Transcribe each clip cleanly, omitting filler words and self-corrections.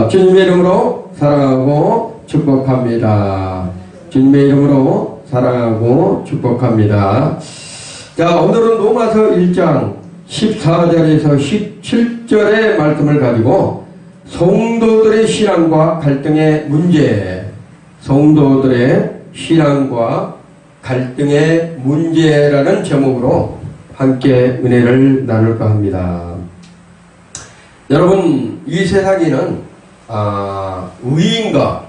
주님의 이름으로 사랑하고 축복합니다. 주님의 이름으로 사랑하고 축복합니다. 자, 오늘은 로마서 1장 14절에서 17절의 말씀을 가지고 성도들의 신앙과 갈등의 문제, 성도들의 신앙과 갈등의 문제라는 제목으로 함께 은혜를 나눌까 합니다. 여러분, 이 세상에는 의인과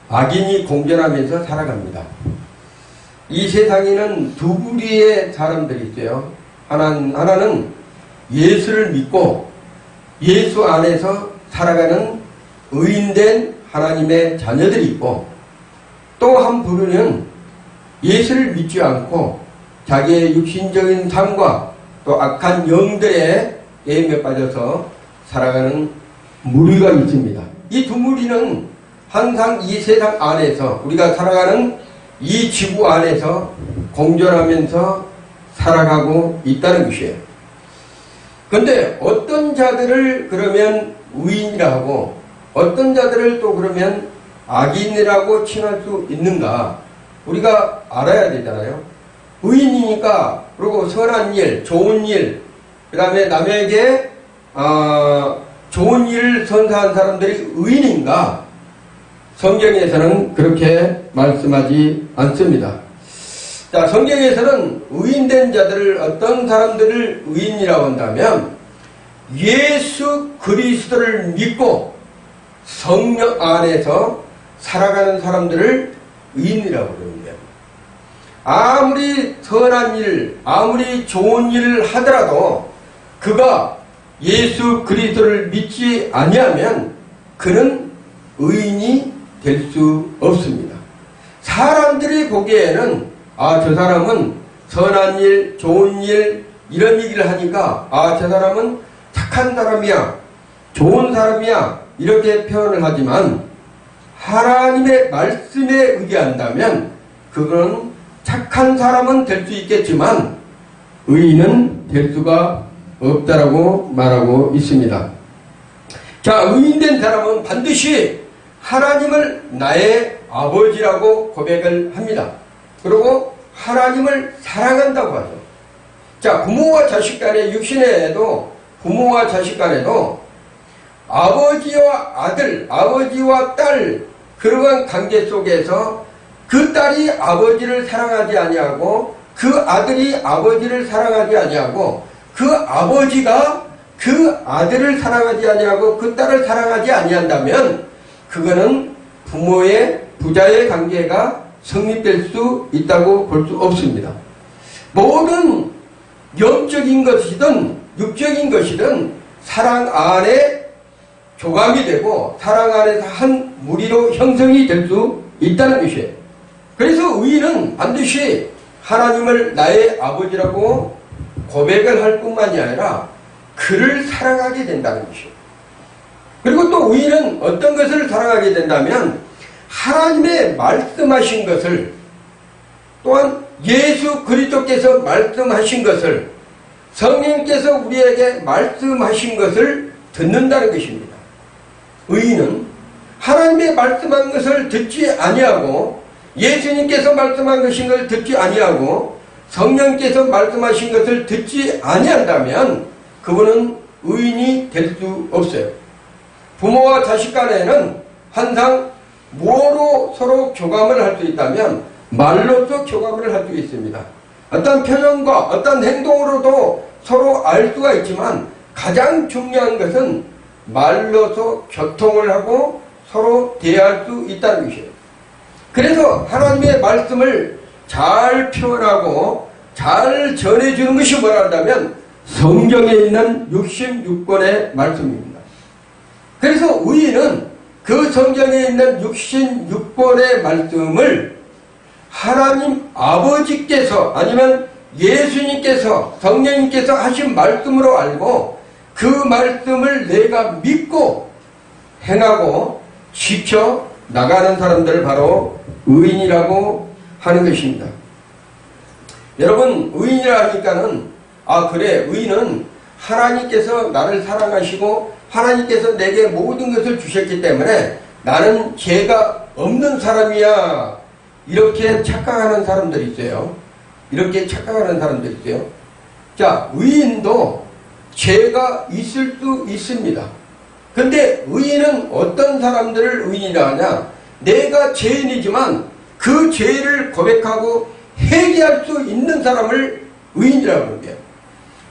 악인이 공존하면서 살아갑니다. 이 세상에는 두 부류의 사람들이 있어요. 하나는 예수를 믿고 예수 안에서 살아가는 의인된 하나님의 자녀들이 있고, 또 한 부류는 예수를 믿지 않고 자기의 육신적인 삶과 또 악한 영들의 게임에 빠져서 살아가는 무리가 있습니다. 이 두 무리는 항상 이 세상 안에서, 우리가 살아가는 이 지구 안에서 공존하면서 살아가고 있다는 것이에요. 그런데 어떤 자들을 그러면 의인이라 하고 어떤 자들을 또 그러면 악인이라고 칭할 수 있는가, 우리가 알아야 되잖아요. 의인이니까, 그리고 선한 일, 좋은 일, 그 다음에 남에게 좋은 일을 선사한 사람들이 의인인가? 성경에서는 그렇게 말씀하지 않습니다. 자, 성경에서는 의인된 자들을, 어떤 사람들을 의인이라고 한다면 예수 그리스도를 믿고 성령 안에서 살아가는 사람들을 의인이라고 그럽니다. 아무리 선한 일, 아무리 좋은 일을 하더라도 그가 예수 그리스도를 믿지 아니하면 그는 의인이 될 수 없습니다. 사람들이 보기에는 저 사람은 선한 일, 좋은 일, 이런 얘기를 하니까 저 사람은 착한 사람이야, 좋은 사람이야, 이렇게 표현을 하지만 하나님의 말씀에 의지한다면 그건 착한 사람은 될 수 있겠지만 의인은 될 수가 없다라고 말하고 있습니다. 자, 의인된 사람은 반드시 하나님을 나의 아버지라고 고백을 합니다. 그리고 하나님을 사랑한다고 하죠. 자, 부모와 자식 간의 육신에도, 부모와 자식 간에도 아버지와 아들, 아버지와 딸, 그러한 관계 속에서 그 딸이 아버지를 사랑하지 아니하고 그 아들이 아버지를 사랑하지 아니하고 그 아버지가 그 아들을 사랑하지 아니하고 그 딸을 사랑하지 아니한다면 그거는 부모의, 부자의 관계가 성립될 수 있다고 볼 수 없습니다. 모든 영적인 것이든 육적인 것이든 사랑 안에 조감이 되고 사랑 안에서 한 무리로 형성이 될 수 있다는 것이에요. 그래서 의인은 반드시 하나님을 나의 아버지라고 고백을 할 뿐만이 아니라 그를 사랑하게 된다는 것이에요. 그리고 또 의인은 어떤 것을 사랑하게 된다면 하나님의 말씀하신 것을, 또한 예수 그리스도께서 말씀하신 것을, 성령께서 우리에게 말씀하신 것을 듣는다는 것입니다. 의인은 하나님의 말씀한 것을 듣지 아니하고 예수님께서 말씀한 것인 것을 듣지 아니하고 성령께서 말씀하신 것을 듣지 아니한다면 그분은 의인이 될 수 없어요. 부모와 자식 간에는 항상 뭐로 서로 교감을 할 수 있다면 말로서 교감을 할 수 있습니다. 어떤 표현과 어떤 행동으로도 서로 알 수가 있지만 가장 중요한 것은 말로서 교통을 하고 서로 대할 수 있다는 것이에요. 그래서 하나님의 말씀을 잘 표현하고 잘 전해주는 것이 뭐라 한다면 성경에 있는 66권의 말씀입니다. 그래서 의인은 그 성경에 있는 66권의 말씀을 하나님 아버지께서 아니면 예수님께서, 성령님께서 하신 말씀으로 알고 그 말씀을 내가 믿고 행하고 지켜 나가는 사람들을 바로 의인이라고 하는 것입니다. 여러분, 의인이라 하니까는 그래, 의인은 하나님께서 나를 사랑하시고 하나님께서 내게 모든 것을 주셨기 때문에 나는 죄가 없는 사람이야. 이렇게 착각하는 사람들이 있어요. 이렇게 착각하는 사람들이 있어요. 자, 의인도 죄가 있을 수 있습니다. 근데 의인은 어떤 사람들을 의인이라 하냐? 내가 죄인이지만 그 죄를 고백하고 회개할 수 있는 사람을 의인이라고 하는 거예요.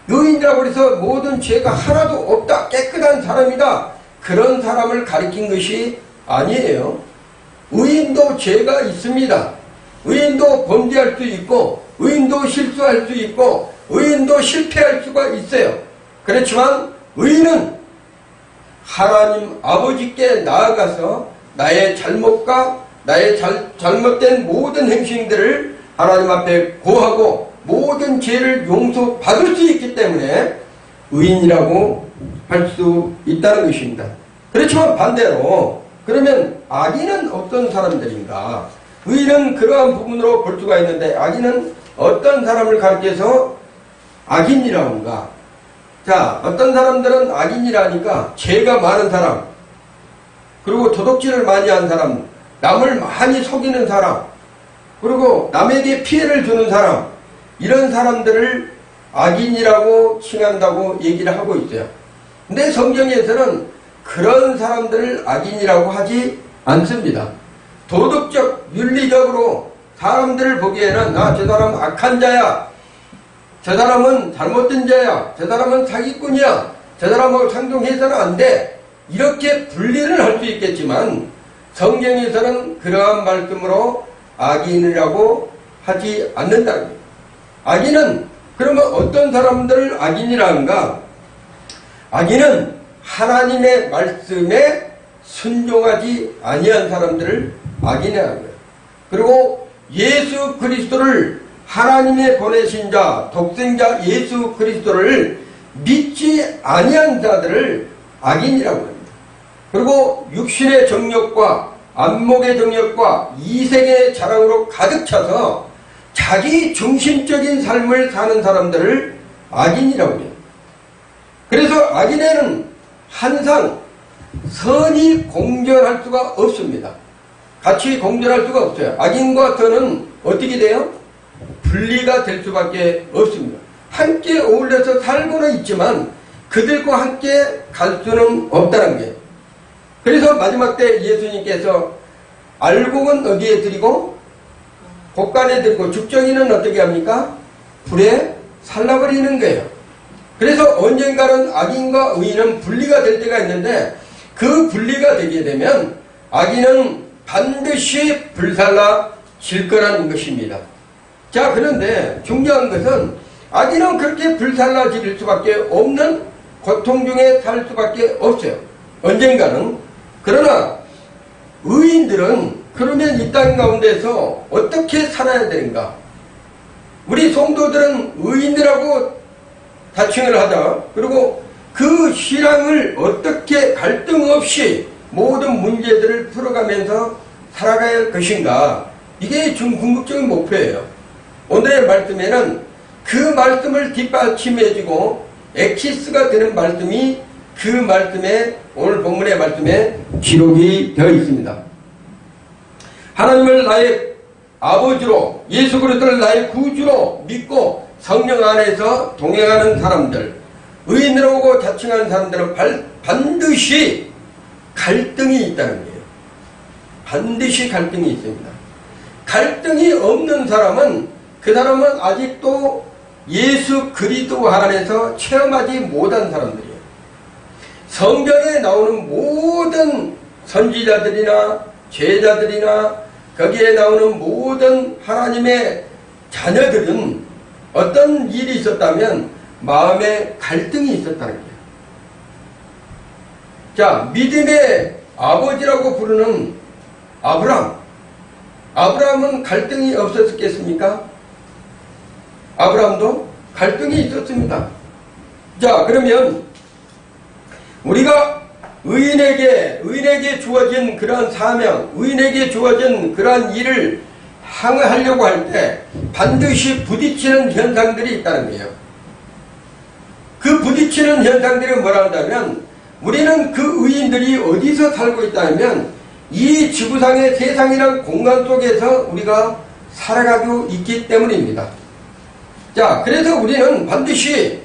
의인이라고 해서 모든 죄가 하나도 없다, 깨끗한 사람이다, 그런 사람을 가리킨 것이 아니에요. 의인도 죄가 있습니다. 의인도 범죄할 수 있고, 의인도 실수할 수 있고, 의인도 실패할 수가 있어요. 그렇지만 의인은 하나님 아버지께 나아가서 나의 잘못과 나의 잘못된 모든 행실들을 하나님 앞에 고하고 모든 죄를 용서받을 수 있기 때문에 의인이라고 할 수 있다는 것입니다. 그렇지만 반대로 그러면 악인은 어떤 사람들인가? 의인은 그러한 부분으로 볼 수가 있는데 악인은 어떤 사람을 가리켜서 악인이라고 하는가? 자, 어떤 사람들은 악인이라니까 죄가 많은 사람, 그리고 도둑질을 많이 한 사람, 남을 많이 속이는 사람, 그리고 남에게 피해를 주는 사람, 이런 사람들을 악인이라고 칭한다고 얘기를 하고 있어요. 근데 성경에서는 그런 사람들을 악인이라고 하지 않습니다. 도덕적, 윤리적으로 사람들을 보기에는 저 사람은 악한 자야, 저 사람은 잘못된 자야, 저 사람은 사기꾼이야, 저 사람하고 상종해서는 안 돼, 이렇게 분리를 할 수 있겠지만 성경에서는 그러한 말씀으로 악인이라고 하지 않는다는 거예요. 악인은 그러면 어떤 사람들을 악인이라는가? 악인은 하나님의 말씀에 순종하지 아니한 사람들을 악인이라는 거예요. 그리고 예수 그리스도를 하나님의 보내신 자, 독생자 예수 그리스도를 믿지 아니한 자들을 악인이라고 합니다. 그리고 육신의 정욕과 안목의 정욕과 이생의 자랑으로 가득 차서 자기 중심적인 삶을 사는 사람들을 악인이라고 해요. 그래서 악인에는 항상 선이 공존할 수가 없습니다. 같이 공존할 수가 없어요. 악인과 선은 어떻게 돼요? 분리가 될 수밖에 없습니다. 함께 어울려서 살고는 있지만 그들과 함께 갈 수는 없다는 거예요. 그래서 마지막 때 예수님께서 알곡은 어디에 드리고 곡간에 들고 죽정이는 어떻게 합니까? 불에 살라버리는 거예요. 그래서 언젠가는 악인과 의인은 분리가 될 때가 있는데 그 분리가 되게 되면 악인은 반드시 불살라질 거라는 것입니다. 자, 그런데 중요한 것은 악인은 그렇게 불살라질 수밖에 없는 고통 중에 살 수밖에 없어요. 언젠가는. 그러나 의인들은 그러면 이 땅 가운데서 어떻게 살아야 되는가? 우리 성도들은 의인이라고 자칭을 하자. 그리고 그 신앙을 어떻게 갈등 없이 모든 문제들을 풀어가면서 살아가야 할 것인가? 이게 좀 궁극적인 목표예요. 오늘의 말씀에는 그 말씀을 뒷받침해주고 엑시스가 되는 말씀이 그 말씀에, 오늘 본문의 말씀에 기록이 되어 있습니다. 하나님을 나의 아버지로, 예수 그리스도를 나의 구주로 믿고 성령 안에서 동행하는 사람들, 의인이라고 자칭하는 사람들은 반드시 갈등이 있다는 거예요. 반드시 갈등이 있습니다. 갈등이 없는 사람은 그 사람은 아직도 예수 그리스도 안에서 체험하지 못한 사람들이에요. 성경에 나오는 모든 선지자들이나 제자들이나 거기에 나오는 모든 하나님의 자녀들은 어떤 일이 있었다면 마음에 갈등이 있었다는 거예요. 자, 믿음의 아버지라고 부르는 아브라함은 갈등이 없었겠습니까? 아브라함도 갈등이 있었습니다. 자, 그러면 우리가 의인에게 주어진 그러한 사명, 의인에게 주어진 그러한 일을 항하려고 할 때 반드시 부딪히는 현상들이 있다는 거예요. 그 부딪히는 현상들이 뭐라 한다면 우리는 그 의인들이 어디서 살고 있다면 이 지구상의 세상이란 공간 속에서 우리가 살아가고 있기 때문입니다. 자, 그래서 우리는 반드시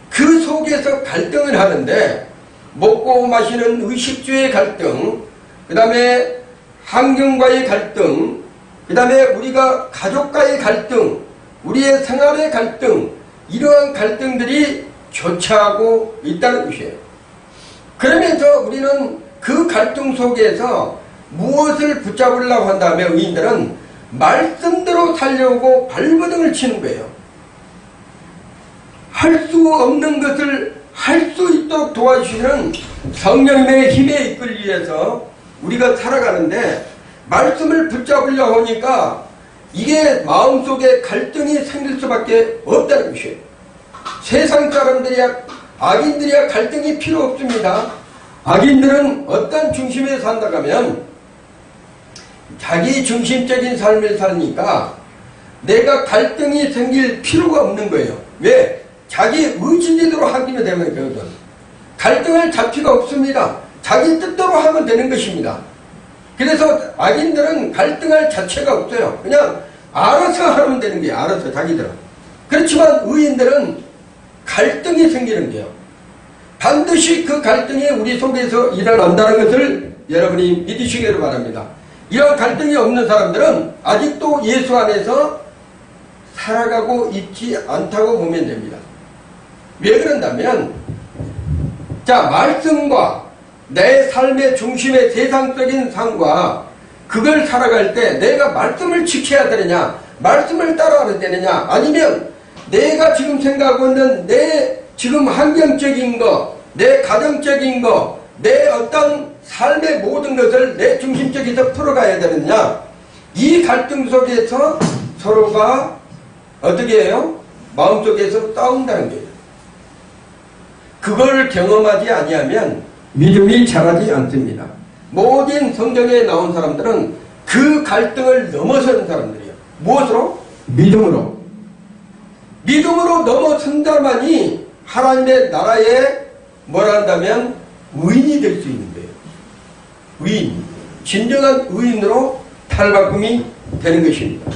그 속에서 갈등을 하는데, 먹고 마시는 의식주의 갈등, 그 다음에 환경과의 갈등, 그 다음에 우리가 가족과의 갈등, 우리의 생활의 갈등, 이러한 갈등들이 교차하고 있다는 것이에요. 그러면서 우리는 그 갈등 속에서 무엇을 붙잡으려고 한다면 의인들은 말씀대로 살려고 발버둥을 치는 거예요. 할 수 없는 것을 할 수 있도록 도와주시는 성령님의 힘에 이끌리해서 우리가 살아가는데, 말씀을 붙잡으려고 하니까 이게 마음속에 갈등이 생길 수밖에 없다는 것이에요. 세상 사람들이야, 악인들이야 갈등이 필요 없습니다. 악인들은 어떤 중심에 산다고 하면 자기 중심적인 삶을 사니까 내가 갈등이 생길 필요가 없는 거예요. 왜? 자기 의지대로 하기만 되면 되거든. 갈등할 잡기가 없습니다. 자기 뜻대로 하면 되는 것입니다. 그래서 악인들은 갈등할 자체가 없어요. 그냥 알아서 하면 되는 거예요. 알아서 자기들은. 그렇지만 의인들은 갈등이 생기는 거예요. 반드시 그 갈등이 우리 속에서 일어난다는 것을 여러분이 믿으시기를 바랍니다. 이런 갈등이 없는 사람들은 아직도 예수 안에서 살아가고 있지 않다고 보면 됩니다. 왜 그런다면, 자, 말씀과 내 삶의 중심의 세상적인 삶과 그걸 살아갈 때 내가 말씀을 지켜야 되느냐, 말씀을 따라야 되느냐, 아니면 내가 지금 생각하고 있는 내 지금 환경적인 거, 내 가정적인 거, 내 어떤 삶의 모든 것을 내 중심적에서 풀어가야 되느냐, 이 갈등 속에서 서로가 어떻게 해요? 마음속에서 싸운다는 거예요. 그걸 경험하지 아니하면 믿음이 자라지 않습니다. 모든 성경에 나온 사람들은 그 갈등을 넘어서는 사람들이에요. 무엇으로? 믿음으로. 믿음으로 넘어선다만이 하나님의 나라에 뭐라 한다면 의인이 될 수 있는 거예요. 의인. 진정한 의인으로 탈바꿈이 되는 것입니다.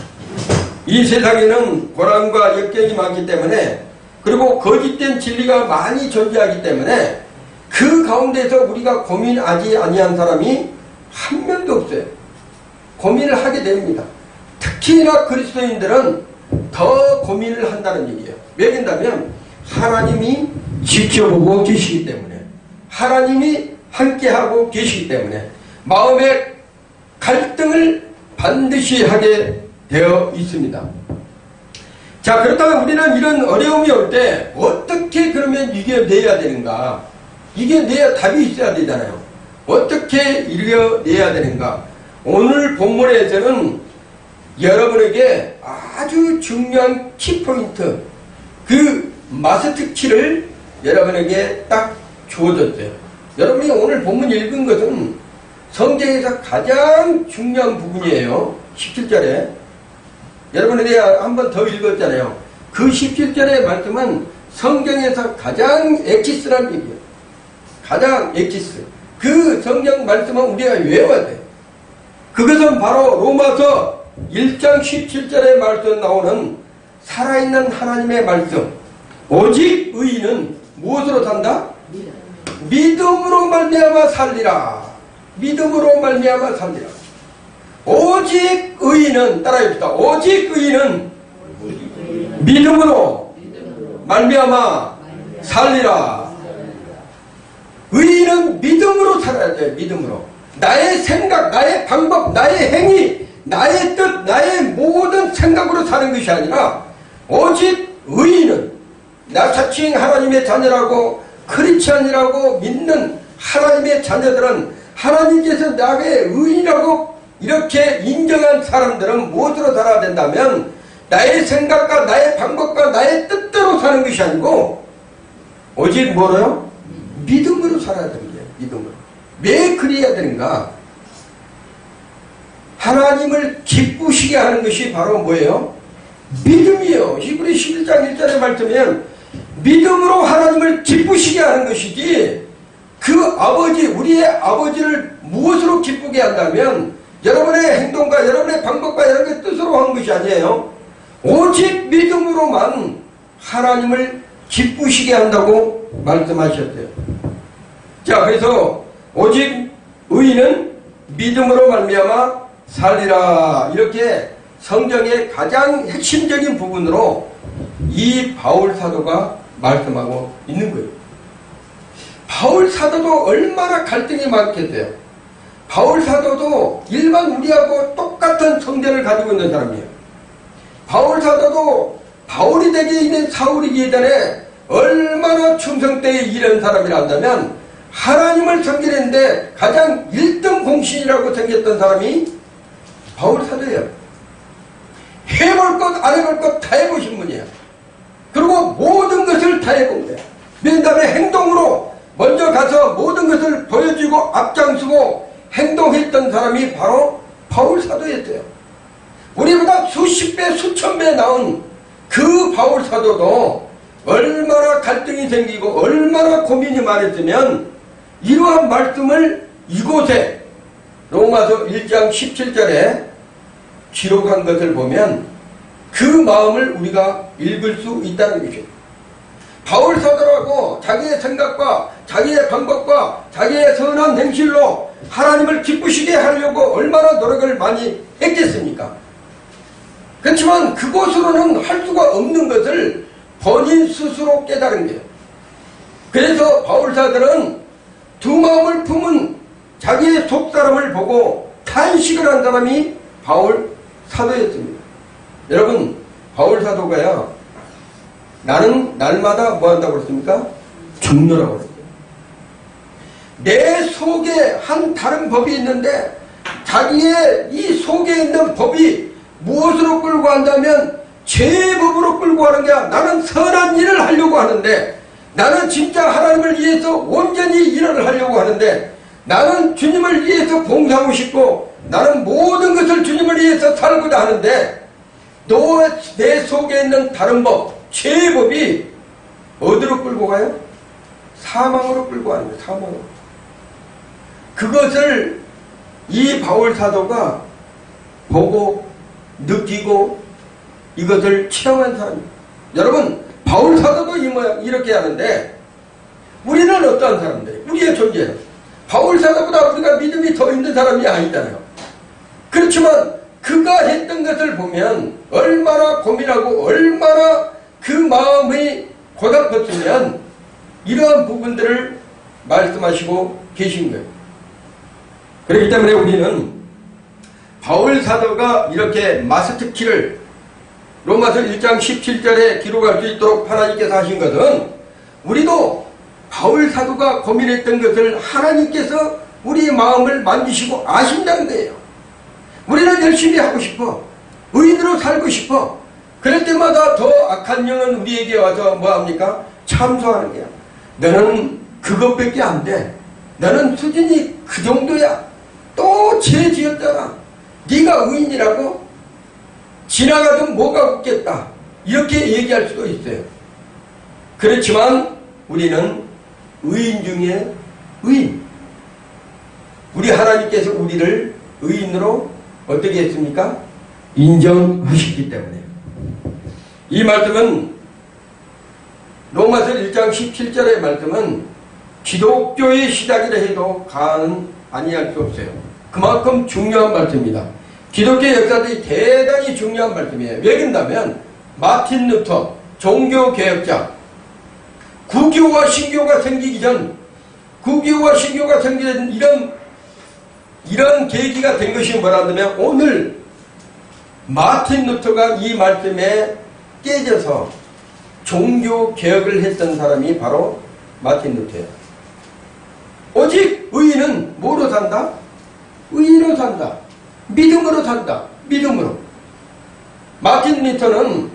이 세상에는 고난과 역경이 많기 때문에, 그리고 거짓된 진리가 많이 존재하기 때문에 그 가운데서 우리가 고민하지 아니한 사람이 한 명도 없어요. 고민을 하게 됩니다. 특히나 그리스도인들은 더 고민을 한다는 얘기예요. 왜 그런다면 하나님이 지켜보고 계시기 때문에, 하나님이 함께하고 계시기 때문에 마음의 갈등을 반드시 하게 되어 있습니다. 자, 그렇다면 우리는 이런 어려움이 올 때 어떻게 그러면 이겨내야 되는가? 이겨내야 답이 있어야 되잖아요. 어떻게 이겨내야 되는가? 오늘 본문에서는 여러분에게 아주 중요한 키포인트, 그 마스터 키를 여러분에게 딱 주어졌어요. 여러분이 오늘 본문 읽은 것은 성경에서 가장 중요한 부분이에요. 17절에. 여러분에게 한 번 더 읽었잖아요. 그 17절의 말씀은 성경에서 가장 엑기스라는 얘기예요. 가장 엑기스. 그 성경 말씀은 우리가 외워야 돼. 그것은 바로 로마서 1장 17절의 말씀에 나오는 살아있는 하나님의 말씀. 오직 의인은 무엇으로 산다? 믿음으로 말미암아 살리라. 믿음으로 말미암아 살리라. 오직 의인은, 따라해봅시다. 오직 의인은 믿음으로 말미암아 살리라. 의인은 믿음으로 살아야 돼. 믿음으로. 나의 생각, 나의 방법, 나의 행위, 나의 뜻, 나의 모든 생각으로 사는 것이 아니라 오직 의인은, 나 자칭 하나님의 자녀라고 크리스찬이라고 믿는 하나님의 자녀들은 하나님께서 나의 의인이라고 이렇게 인정한 사람들은 무엇으로 살아야 된다면 나의 생각과 나의 방법과 나의 뜻대로 사는 것이 아니고 오직 뭐로요? 믿음으로 살아야 되는 거예요. 믿음으로. 왜 그래야 되는가? 하나님을 기쁘시게 하는 것이 바로 뭐예요? 믿음이요. 히브리 11장 1절의 말씀이면 믿음으로 하나님을 기쁘시게 하는 것이지 그 아버지, 우리의 아버지를 무엇으로 기쁘게 한다면 여러분의 행동과 여러분의 방법과 여러분의 뜻으로 한 것이 아니에요. 오직 믿음으로만 하나님을 기쁘시게 한다고 말씀하셨대요. 자, 그래서 오직 의인은 믿음으로 말미암아 살리라, 이렇게 성경의 가장 핵심적인 부분으로 이 바울 사도가 말씀하고 있는 거예요. 바울 사도도 얼마나 갈등이 많겠어요. 바울 사도도 일반 우리하고 똑같은 성전을 가지고 있는 사람이에요. 바울 사도도 바울이 되기 있는 사울이기 전에 얼마나 충성되게 일한 사람이라 한다면 하나님을 섬기는데 가장 1등 공신이라고 생겼던 사람이 바울 사도예요. 해볼 것 안 해볼 것 다 해보신 분이에요. 그리고 모든 것을 다 해본 거예요. 그 다음에 행동으로 먼저 가서 모든 것을 보여주고 앞장서고 행동했던 사람이 바로 바울 사도였어요. 우리보다 수십 배 수천 배 나온 그 바울 사도도 얼마나 갈등이 생기고 얼마나 고민이 많았으면 이러한 말씀을 이곳에 로마서 1장 17절에 기록한 것을 보면 그 마음을 우리가 읽을 수 있다는 것이죠. 바울 사도라고 자기의 생각과 자기의 방법과 자기의 선한 행실로 하나님을 기쁘시게 하려고 얼마나 노력을 많이 했겠습니까? 그렇지만 그것으로는 할 수가 없는 것을 본인 스스로 깨달은 거예요. 그래서 바울 사도는 두 마음을 품은 자기의 속사람을 보고 탄식을 한 사람이 바울 사도였습니다. 여러분, 바울 사도가요, 나는 날마다 뭐 한다고 그랬습니까? 죽노라고 그랬어요. 내 속에 한 다른 법이 있는데 자기의 이 속에 있는 법이 무엇으로 끌고 간다면 죄의 법으로 끌고 가는 게 아니라 나는 선한 일을 하려고 하는데, 나는 진짜 하나님을 위해서 온전히 일을 하려고 하는데, 나는 주님을 위해서 봉사하고 싶고 나는 모든 것을 주님을 위해서 살고자 하는데 내 속에 있는 다른 법, 죄의 법이 어디로 끌고 가요? 사망으로 끌고 가는 거예요. 사망으로. 그것을 이 바울 사도가 보고 느끼고 이것을 체험한 사람입니다. 여러분, 바울 사도도 이 모양 이렇게 하는데 우리는 어떠한 사람들이에요? 우리의 존재는 바울 사도보다 우리가 믿음이 더 있는 사람이 아니잖아요. 그렇지만 그가 했던 것을 보면 얼마나 고민하고 얼마나 그 마음이 고달팠으면 이러한 부분들을 말씀하시고 계신 거예요. 그렇기 때문에 우리는 바울 사도가 이렇게 마스터키를 로마서 1장 17절에 기록할 수 있도록 하나님께서 하신 것은 우리도 바울 사도가 고민했던 것을 하나님께서 우리 마음을 만지시고 아신다는 거예요. 우리는 열심히 하고 싶어. 의인으로 살고 싶어. 그럴 때마다 더 악한 영은 우리에게 와서 뭐합니까? 참소하는 거야. 너는 그것밖에 안 돼. 너는 수준이 그 정도야. 또 죄 지었잖아. 네가 의인이라고? 지나가도 뭐가 웃겠다. 이렇게 얘기할 수도 있어요. 그렇지만 우리는 의인 중에 의인. 우리 하나님께서 우리를 의인으로 어떻게 했습니까? 인정하셨기 때문에. 이 말씀은 로마서 1장 17절의 말씀은 기독교의 시작이라 해도 과언은 아니할 수 없어요. 그만큼 중요한 말씀입니다. 기독교 역사들이 대단히 중요한 말씀이에요. 왜 그런다면 마틴 루터 종교개혁자, 구교와 신교가 생기기 전, 구교와 신교가 생기기 전 이런 계기가 된 것이 뭐라면 오늘 마틴 루터가 이 말씀에 깨져서 종교개혁을 했던 사람이 바로 마틴 루터예요. 오직 의인은 뭐로 산다? 의인으로 산다. 믿음으로 산다. 믿음으로. 마틴 루터는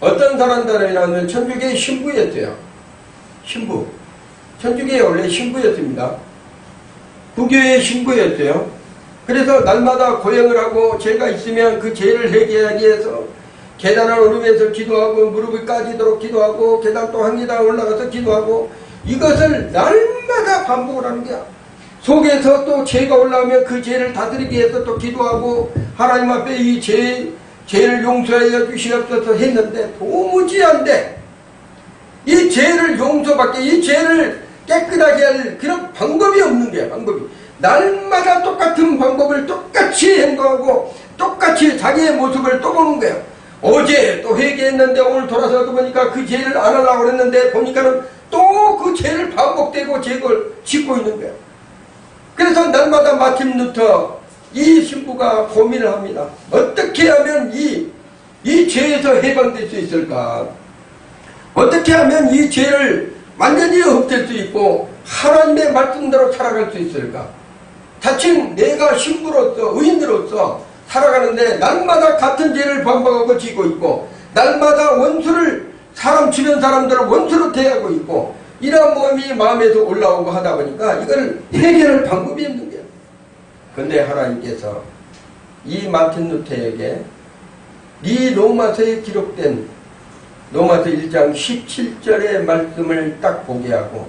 어떤 사람들이라면 천주교의 신부였어요. 신부. 천주교의 원래 신부였습니다. 부교의 신부였어요. 그래서 날마다 고행을 하고 죄가 있으면 그 죄를 해결하기 위해서 계단을 오르면서 기도하고 무릎을 까지도록 기도하고 계단 또 한 계단 올라가서 기도하고 이것을 날마다 반복을 하는 거야. 속에서 또 죄가 올라오면 그 죄를 다스리기 위해서 또 기도하고 하나님 앞에 이 죄를 용서하여 주시옵소서 했는데 도무지 안 돼. 이 죄를 용서받게, 이 죄를 깨끗하게 할 그런 방법이 없는 거야. 방법이. 날마다 똑같은 방법을 똑같이 행동하고 똑같이 자기의 모습을 또 보는 거야. 어제 또 회개했는데 오늘 돌아서도 보니까 그 죄를 안 하려고 그랬는데 보니까는 또 그 죄를 반복되고 죄를 짓고 있는 거야. 그래서 날마다 마틴 루터 이 신부가 고민을 합니다. 어떻게 하면 이 죄에서 해방될 수 있을까? 어떻게 하면 이 죄를 완전히 없앨 수 있고 하나님의 말씀대로 살아갈 수 있을까? 자칭 내가 신부로서 의인으로서 살아가는데 날마다 같은 죄를 반복하고 지고 있고 날마다 원수를 주변 사람들을 원수로 대하고 있고 이런 마음이 마음에서 올라오고 하다 보니까 이걸 해결할 방법이 없는 거예요. 그런데 하나님께서 이 마틴 루터에게 이 로마서에 기록된 로마서 1장 17절의 말씀을 딱 보게 하고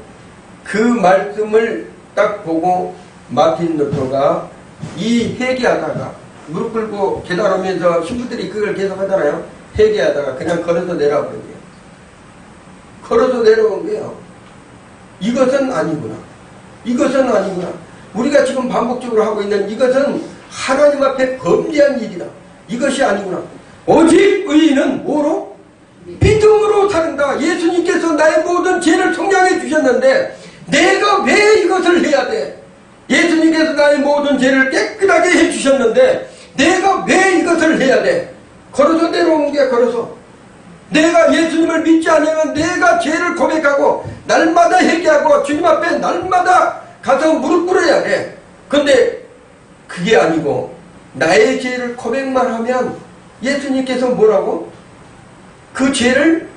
그 말씀을 딱 보고 마틴 루터가 이 회개하다가 무릎 꿇고 계단오면서 신부들이 그걸 계속 하잖아요. 회개하다가 그냥 걸어서 내려와 버린 거예요. 걸어서 내려온 거예요. 이것은 아니구나. 이것은 아니구나. 우리가 지금 반복적으로 하고 있는 이것은 하나님 앞에 범죄한 일이다. 이것이 아니구나. 오직 의인은 뭐로? 믿음으로 사는다. 예수님께서 나의 모든 죄를 속량해 주셨는데 내가 왜 이것을 해야 돼? 예수님께서 나의 모든 죄를 깨끗하게 해 주셨는데 내가 왜 이것을 해야 돼? 걸어서 내려오는 게 걸어서. 내가 예수님을 믿지 않으면 내가 죄를 고백하고 날마다 회개하고 주님 앞에 날마다 가서 무릎 꿇어야 돼. 근데 그게 아니고 나의 죄를 고백만 하면 예수님께서 뭐라고? 그 죄를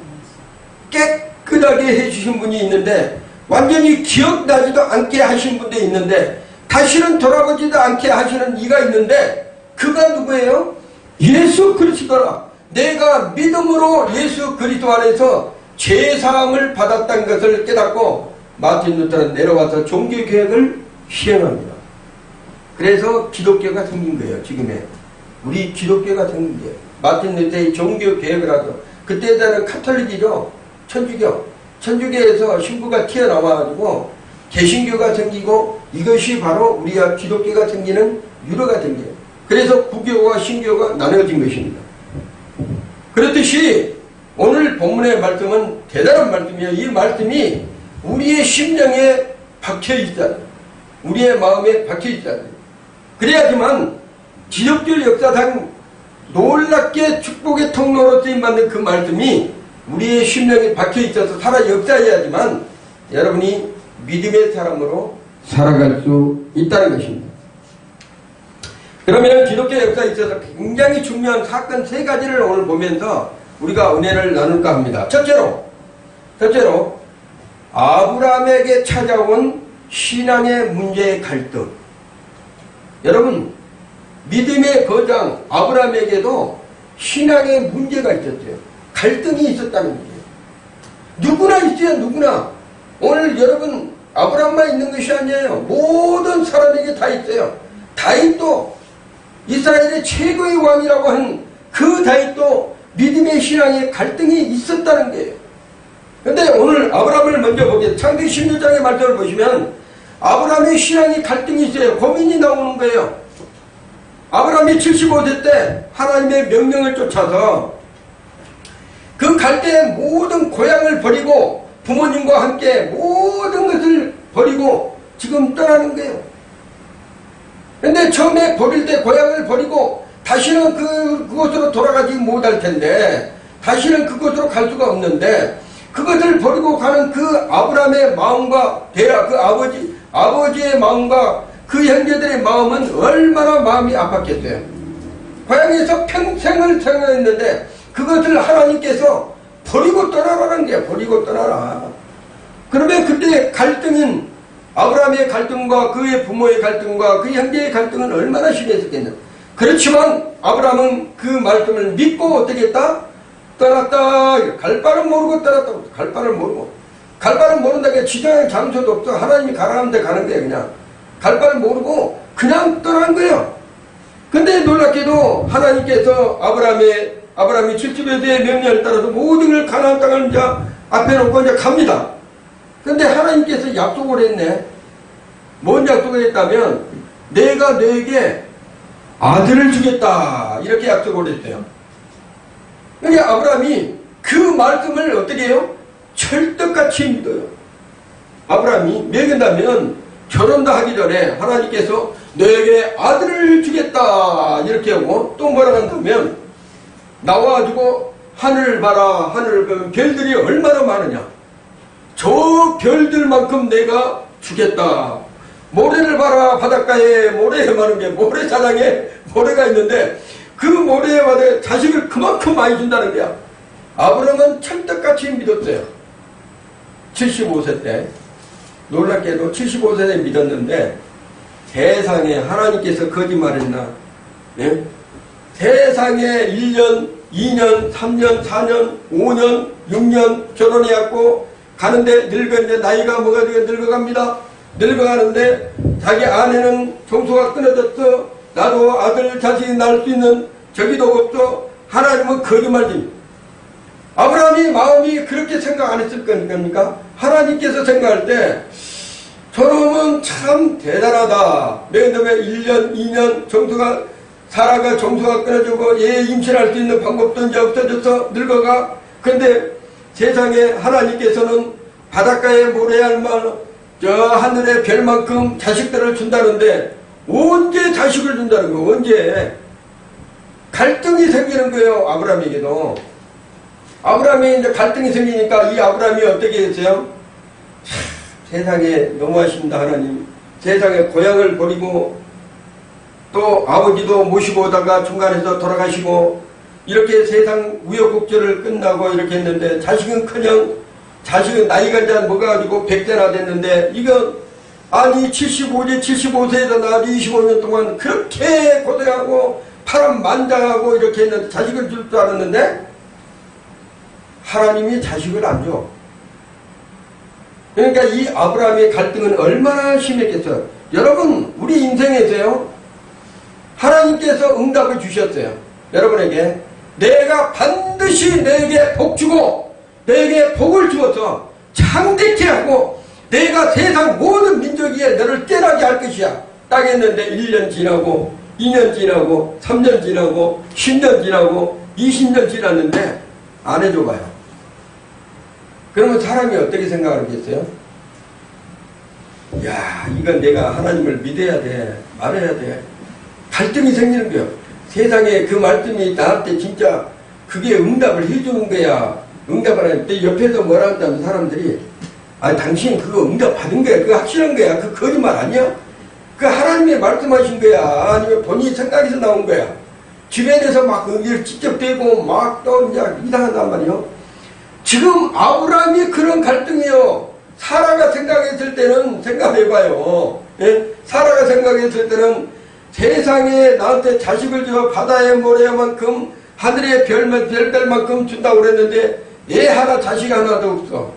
깨끗하게 해주신 분이 있는데 완전히 기억나지도 않게 하신 분도 있는데 다시는 돌아보지도 않게 하시는 이가 있는데 그가 누구예요? 예수 그리스도라. 내가 믿음으로 예수 그리스도 안에서 죄사함을 받았다는 것을 깨닫고 마틴 루터는 내려와서 종교개혁을 시행합니다. 그래서 기독교가 생긴 거예요. 지금의 우리 기독교가 생긴 거예요. 마틴 루터의 종교개혁을 하죠. 그때는 카톨릭이죠. 천주교에서 신부가 튀어나와가지고 개신교가 생기고 이것이 바로 우리가 기독교가 생기는 유래가 된 거예요. 그래서 구교와 신교가 나눠진 것입니다. 그렇듯이 오늘 본문의 말씀은 대단한 말씀이에요. 이 말씀이 우리의 심령에 박혀있다. 우리의 마음에 박혀있다. 그래야지만 기독교 역사상 놀랍게 축복의 통로로 쓰임받는 그 말씀이 우리의 심령에 박혀있어서 살아 역사해야지만 여러분이 믿음의 사람으로 살아갈 수 있다는 것입니다. 그러면 기독교 역사에 있어서 굉장히 중요한 사건 3가지를 오늘 보면서 우리가 은혜를 나눌까 합니다. 첫째로 아브라함에게 찾아온 신앙의 문제의 갈등. 여러분 믿음의 거장 아브라함에게도 신앙의 문제가 있었어요. 갈등이 있었다는 거예요. 누구나 있어요. 누구나. 오늘 여러분 아브라함만 있는 것이 아니에요. 모든 사람에게 다 있어요. 다윗도 이스라엘의 최고의 왕이라고 한 그 다윗도 믿음의 신앙에 갈등이 있었다는 거예요. 그런데 오늘 아브라함을 먼저 보겠습니다. 창세기 16장의 말씀을 보시면 아브라함의 신앙이 갈등이 있어요. 고민이 나오는 거예요. 아브라함이 75세 때 하나님의 명령을 쫓아서 그 갈 때 모든 고향을 버리고 부모님과 함께 모든 것을 버리고 지금 떠나는 거예요. 근데 처음에 버릴 때 고향을 버리고 다시는 그곳으로 돌아가지 못할 텐데 다시는 그곳으로 갈 수가 없는데 그것을 버리고 가는 그 아브라함의 마음과 데라 그 아버지의 마음과 그 형제들의 마음은 얼마나 마음이 아팠겠어요. 고향에서 평생을 생활했는데 그것을 하나님께서 버리고 떠나라는 게 버리고 떠나라. 그러면 그때 갈등은 아브라함의 갈등과 그의 부모의 갈등과 그 형제의 갈등은 얼마나 심했었겠냐. 그렇지만 아브라함은 그 말씀을 믿고 어떻게 했다? 떠났다. 갈 바를 모르고 떠났다. 갈 바를 모르고. 갈 바를 모른다니까 지정한 장소도 없어. 하나님이 가라는 데 가는 거야 그냥. 갈 바를 모르고 그냥 떠난 거예요. 근데 놀랍게도 하나님께서 아브라함이 70여 대의 명령을 따라서 모든 걸 가나안 땅을 이제 앞에 놓고 이제 갑니다. 근데 하나님께서 약속을 했네. 뭔 약속을 했다면 내가 너에게 아들을 주겠다 이렇게 약속을 했어요. 그러니까 아브라함이 그 말씀을 어떻게 해요? 철떡같이 믿어요. 아브라함이 먹인다면 결혼도 하기 전에 하나님께서 너에게 아들을 주겠다 이렇게 하고 또 뭐라 한다면 나와가지고 하늘을 봐라. 하늘 별들이 얼마나 많으냐. 저 별들만큼 내가 주겠다. 모래를 봐라. 바닷가에 모래에 많은 게 모래사장에 모래가 있는데 그 모래에 받아 자식을 그만큼 많이 준다는 거야. 아브라함은 철떡같이 믿었어요. 75세 때 놀랍게도 75세에 믿었는데 세상에 하나님께서 거짓말했나? 예? 세상에 1년, 2년, 3년, 4년, 5년, 6년 결혼해갖고 가는데 이제 나이가 뭐가 되게 늙어갑니다. 늙어가는데 자기 아내는 정수가 끊어졌어. 나도 아들 자식이 낳을 수 있는 저기도 없어. 하나님은 거짓말입니다. 아브라함이 마음이 그렇게 생각 안 했을 겁니까? 하나님께서 생각할 때 저놈은 참 대단하다. 맨 처음에 1년, 2년 사라가 정수가 끊어지고 얘 임신할 수 있는 방법도 이제 없어져서 늙어가. 근데 세상에 하나님께서는 바닷가에 모래알만 저 하늘의 별만큼 자식들을 준다는데 언제 자식을 준다는 거? 언제? 갈등이 생기는 거예요. 아브라함에게도. 아브라함이 이제 갈등이 생기니까 이 아브라함이 어떻게 했어요? 세상에 너무하십니다. 하나님. 세상에 고향을 버리고 또 아버지도 모시고 오다가 중간에서 돌아가시고 이렇게 세상 우여곡절을 끝나고 이렇게 했는데 자식은커녕 자식은 나이가 이제 먹어가지고 100세나 됐는데 이건 아니 75세에서 나 25년 동안 그렇게 고생하고 파란만장하고 이렇게 했는데 자식을 줄 줄 알았는데 하나님이 자식을 안 줘. 그러니까 이 아브라함의 갈등은 얼마나 심했겠어요. 여러분 우리 인생에서요 하나님께서 응답을 주셨어요. 여러분에게 내가 반드시 너에게 복 주고 너에게 복을 주어서 창대케 하고 내가 세상 모든 민족 위에 너를 떼나게 할 것이야. 딱 했는데 1년 지나고 2년 지나고 3년 지나고 10년 지나고 20년 지났는데 안 해줘봐요. 그러면 사람이 어떻게 생각하겠어요? 야, 이건 내가 하나님을 믿어야 돼. 말해야 돼. 갈등이 생기는 거예요. 세상에 그 말씀이 나한테 진짜 그게 응답을 해주는 거야. 응답을 하는데 옆에서 뭐라 한다면 사람들이 아, 당신 그거 응답 받은 거야. 그거 확실한 거야. 그 거짓말 아니야? 그 하나님이 말씀하신 거야. 아니면 본인이 생각해서 나온 거야. 주변에서 막 의기를 찝쩍대고 막 또 이제 이상하단 말이요. 지금 아브라함이 그런 갈등이요. 사라가 생각했을 때는 생각해봐요. 예? 사라가 생각했을 때는 세상에 나한테 자식을 줘 바다의 모래만큼 하늘의 별별만큼 준다고 그랬는데 얘 하나 자식 하나도 없어.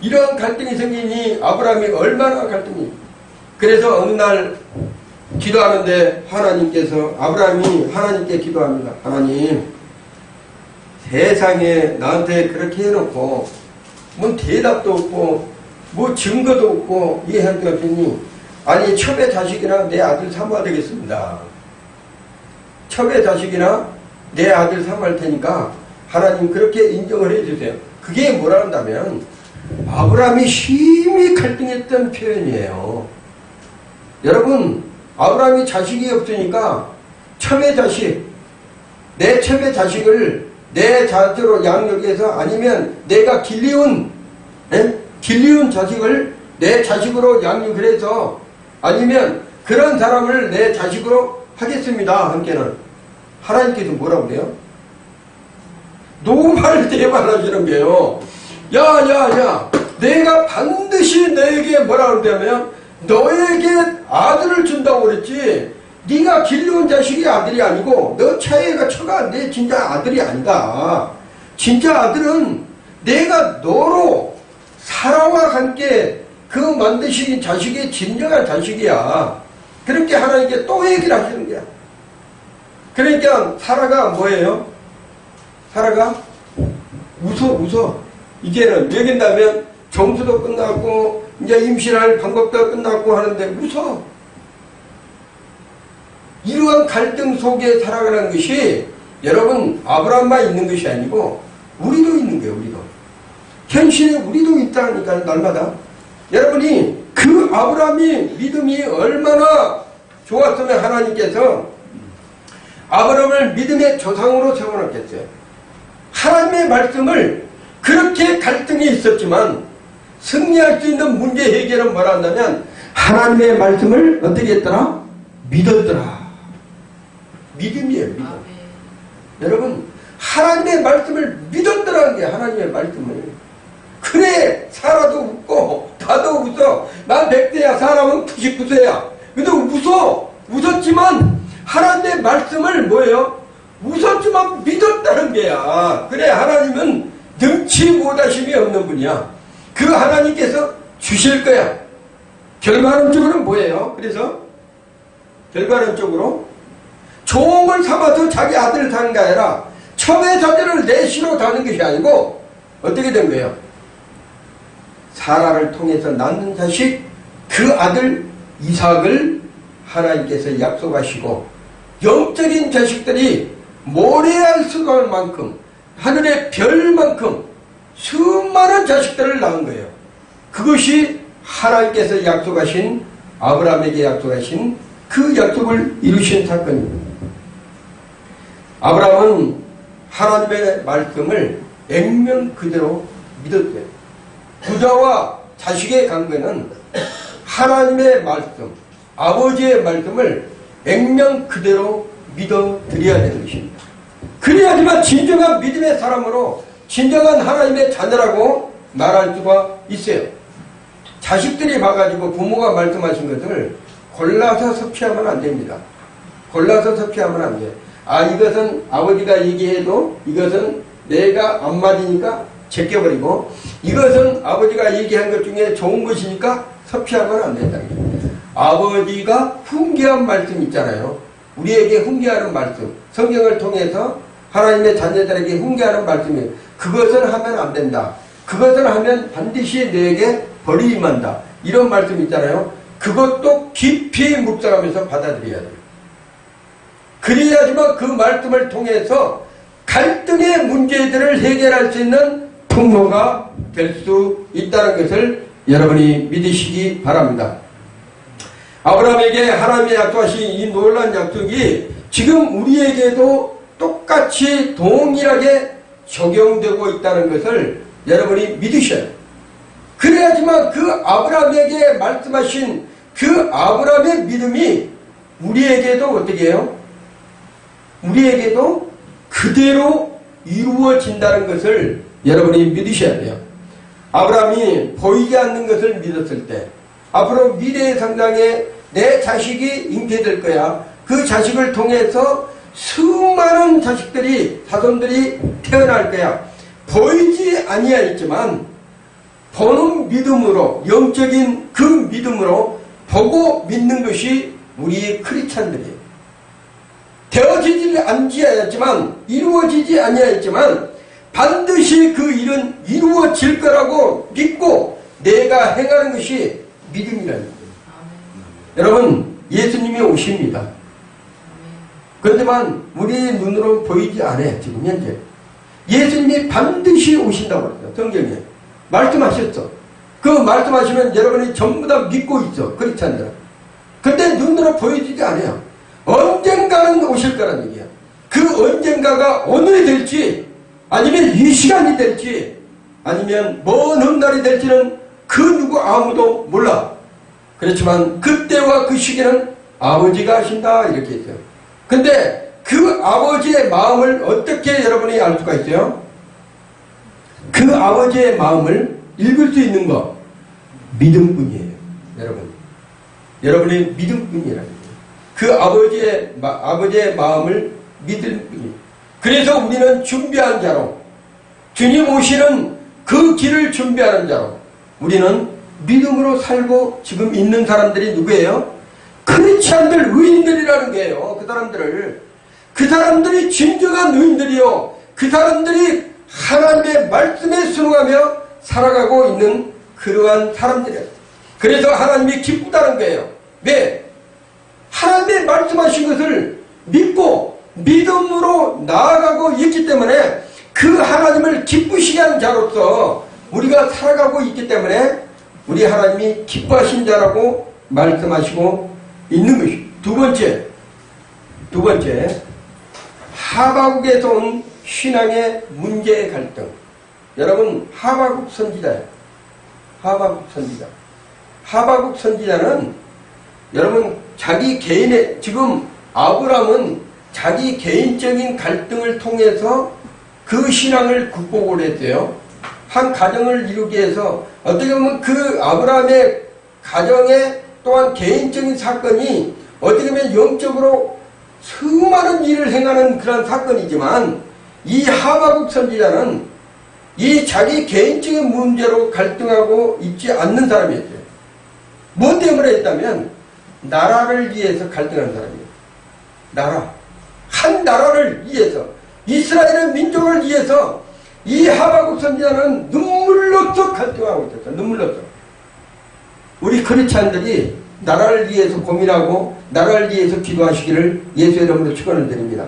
이런 갈등이 생기니 아브라함이 얼마나 갈등이. 그래서 어느 날 기도하는데 하나님께서 아브라함이 하나님께 기도합니다. 하나님 세상에 나한테 그렇게 해놓고 뭐 대답도 없고 뭐 증거도 없고 이해할 게 없으니 아니 첩의 자식이나 내 아들 삼아야 되겠습니다. 첩의 자식이나 내 아들 삼을 테니까 하나님 그렇게 인정을 해주세요. 그게 뭐라 한다면 아브라함이 심히 갈등했던 표현이에요. 여러분 아브라함이 자식이 없으니까 첩의 자식 내 첩의 자식을 내 자녀로 양육해서 아니면 내가 길리운 자식을 내 자식으로 양육을 해서 아니면 그런 사람을 내 자식으로 하겠습니다. 함께는 하나님께서 뭐라고 그래요? 노발 대발하시는 거예요. 야 내가 반드시 너에게 뭐라고 그러냐면 너에게 아들을 준다고 그랬지 네가 길러온 자식이 아들이 아니고 너 차이가 처가 내 진짜 아들이 아니다. 진짜 아들은 내가 너로 사라와 함께 그 만드신 자식이 진정한 자식이야. 그렇게 하나님께 또 얘기를 하시는 거야. 그러니까 사라가 뭐예요? 사라가 웃어. 이제는 여긴다면 정수도 끝났고 이제 임신할 방법도 끝났고 하는데 웃어. 이러한 갈등 속에 살아가는 것이 여러분 아브라함만 있는 것이 아니고 우리도 있는 거예요. 우리도. 현실에 우리도 있다니까 날마다. 여러분이 그 아브라함이 믿음이 얼마나 좋았으면 하나님께서 아브라함을 믿음의 조상으로 세워놨겠어요. 하나님의 말씀을 그렇게 갈등이 있었지만 승리할 수 있는 문제 해결은 뭐라 한다면 하나님의 말씀을 어떻게 했더라? 믿었더라. 믿음이에요. 믿음. 여러분 하나님의 말씀을 믿었더라는 게 하나님의 말씀을. 그래 사라도 웃고 나도 웃어. 난 100세야 사람은 99세야. 근데 웃었지만 하나님의 말씀을 뭐예요? 웃었지만 믿었다는 거야. 그래 하나님은 능치 못하심이 없는 분이야. 그 하나님께서 주실 거야. 결과론적으로는 뭐예요? 그래서 결과론적으로 종을 삼아서 자기 아들을 사는 게 아니라 첩의 자녀를 내시로 다는 것이 아니고 어떻게 된 거예요? 사라를 통해서 낳는 자식 그 아들 이삭을 하나님께서 약속하시고 영적인 자식들이 모래알 수갈 만큼 하늘의 별만큼 수많은 자식들을 낳은 거예요. 그것이 하나님께서 약속하신 아브라함에게 약속하신 그 약속을 이루신 사건입니다. 아브라함은 하나님의 말씀을 액면 그대로 믿었어요. 부자와 자식의 관계는 하나님의 말씀, 아버지의 말씀을 액면 그대로 믿어드려야 되는 것입니다. 그래야지만 진정한 믿음의 사람으로 진정한 하나님의 자녀라고 말할 수가 있어요. 자식들이 봐가지고 부모가 말씀하신 것을 골라서 섭취하면 안 됩니다. 골라서 섭취하면 안 돼요. 이것은 아버지가 얘기해도 이것은 내가 안 맞으니까 제껴버리고 이것은 아버지가 얘기한 것 중에 좋은 것이니까 섭취하면 안 된다는 거예요. 아버지가 훈계한 말씀 있잖아요. 우리에게 훈계하는 말씀, 성경을 통해서 하나님의 자녀들에게 훈계하는 말씀이에요. 그것을 하면 안 된다. 그것을 하면 반드시 너에게 벌이 임한다. 이런 말씀 있잖아요. 그것도 깊이 묵상하면서 받아들여야 돼요. 그래야지만 그 말씀을 통해서 갈등의 문제들을 해결할 수 있는 통로가 될 수 있다는 것을 여러분이 믿으시기 바랍니다. 아브라함에게 하나님의 약속하신 이 놀라운 약속이 지금 우리에게도 똑같이 동일하게 적용되고 있다는 것을 여러분이 믿으셔야 돼요. 그래야지만 그 아브라함에게 말씀하신 그 아브라함의 믿음이 우리에게도 어떻게 해요? 우리에게도 그대로 이루어진다는 것을 여러분이 믿으셔야 돼요. 아브라함이 보이지 않는 것을 믿었을 때 앞으로 미래의 성장에 내 자식이 잉태될 거야. 그 자식을 통해서 수많은 자식들이 자손들이 태어날 거야. 보이지 아니하였지만 보는 믿음으로 영적인 그 믿음으로 보고 믿는 것이 우리의 크리스찬들이에요. 되어지지 않지하였지만 이루어지지 아니하였지만 반드시 그 일은 이루어질 거라고 믿고 내가 행하는 것이 믿음이라는 거예요. 여러분 예수님이 오십니다. 그렇지만 우리 눈으로 보이지 않아요. 지금 현재 예수님이 반드시 오신다고 그랬어요. 성경에 말씀하셨어. 그 말씀하시면 여러분이 전부 다 믿고 있어. 크리스찬들은. 근데 눈으로 보이지도 않아요. 언젠가는 오실 거란 얘기야. 그 언젠가가 오늘이 될지 아니면 이 시간이 될지 아니면 먼 훗날이 될지는 그 누구 아무도 몰라. 그렇지만 그때와 그 시기는 아버지가 하신다 이렇게 했어요. 근데 그 아버지의 마음을 어떻게 여러분이 알 수가 있어요? 그 아버지의 마음을 읽을 수 있는 거 믿음뿐이에요. 여러분의 믿음뿐이라는 거예요. 그 아버지의 마음을 믿을 뿐이에요. 그래서 우리는 준비한 자로 주님 오시는 그 길을 준비하는 자로 우리는 믿음으로 살고 지금 있는 사람들이 누구예요? 크리스찬들, 의인들이라는 거예요. 그 사람들이 진정한 의인들이요. 그 사람들이 하나님의 말씀에 순응하며 살아가고 있는 그러한 사람들이에요. 그래서 하나님이 기쁘다는 거예요. 왜? 하나님의 말씀하신 것을 믿고 믿음으로 나아가고 있기 때문에 그 하나님을 기쁘시게 하는 자로서 우리가 살아가고 있기 때문에 우리 하나님이 기뻐하신 자라고 말씀하시고 있는 것이. 두 번째 하바국에서 온 신앙의 문제의 갈등. 여러분, 하바국 선지자예요. 하바국 선지자는 여러분 자기 개인의, 지금 아브라함은 자기 개인적인 갈등을 통해서 그 신앙을 극복을 했대요. 한 가정을 이루기 위해서 어떻게 보면 그 아브라함의 가정에 또한 개인적인 사건이 어떻게 보면 영적으로 수많은 일을 행하는 그런 사건이지만 이 하바국 선지자는 이 자기 개인적인 문제로 갈등하고 있지 않는 사람이었어요. 뭐 때문에 했다면 나라를 위해서 갈등하는 사람이에요. 한 나라를 위해서, 이스라엘의 민족을 위해서 이 하바국 선지자는 눈물로써 갈등하고 있었어요. 눈물로써. 우리 크리스찬들이 나라를 위해서 고민하고 나라를 위해서 기도하시기를 예수의 이름으로 축원을 드립니다.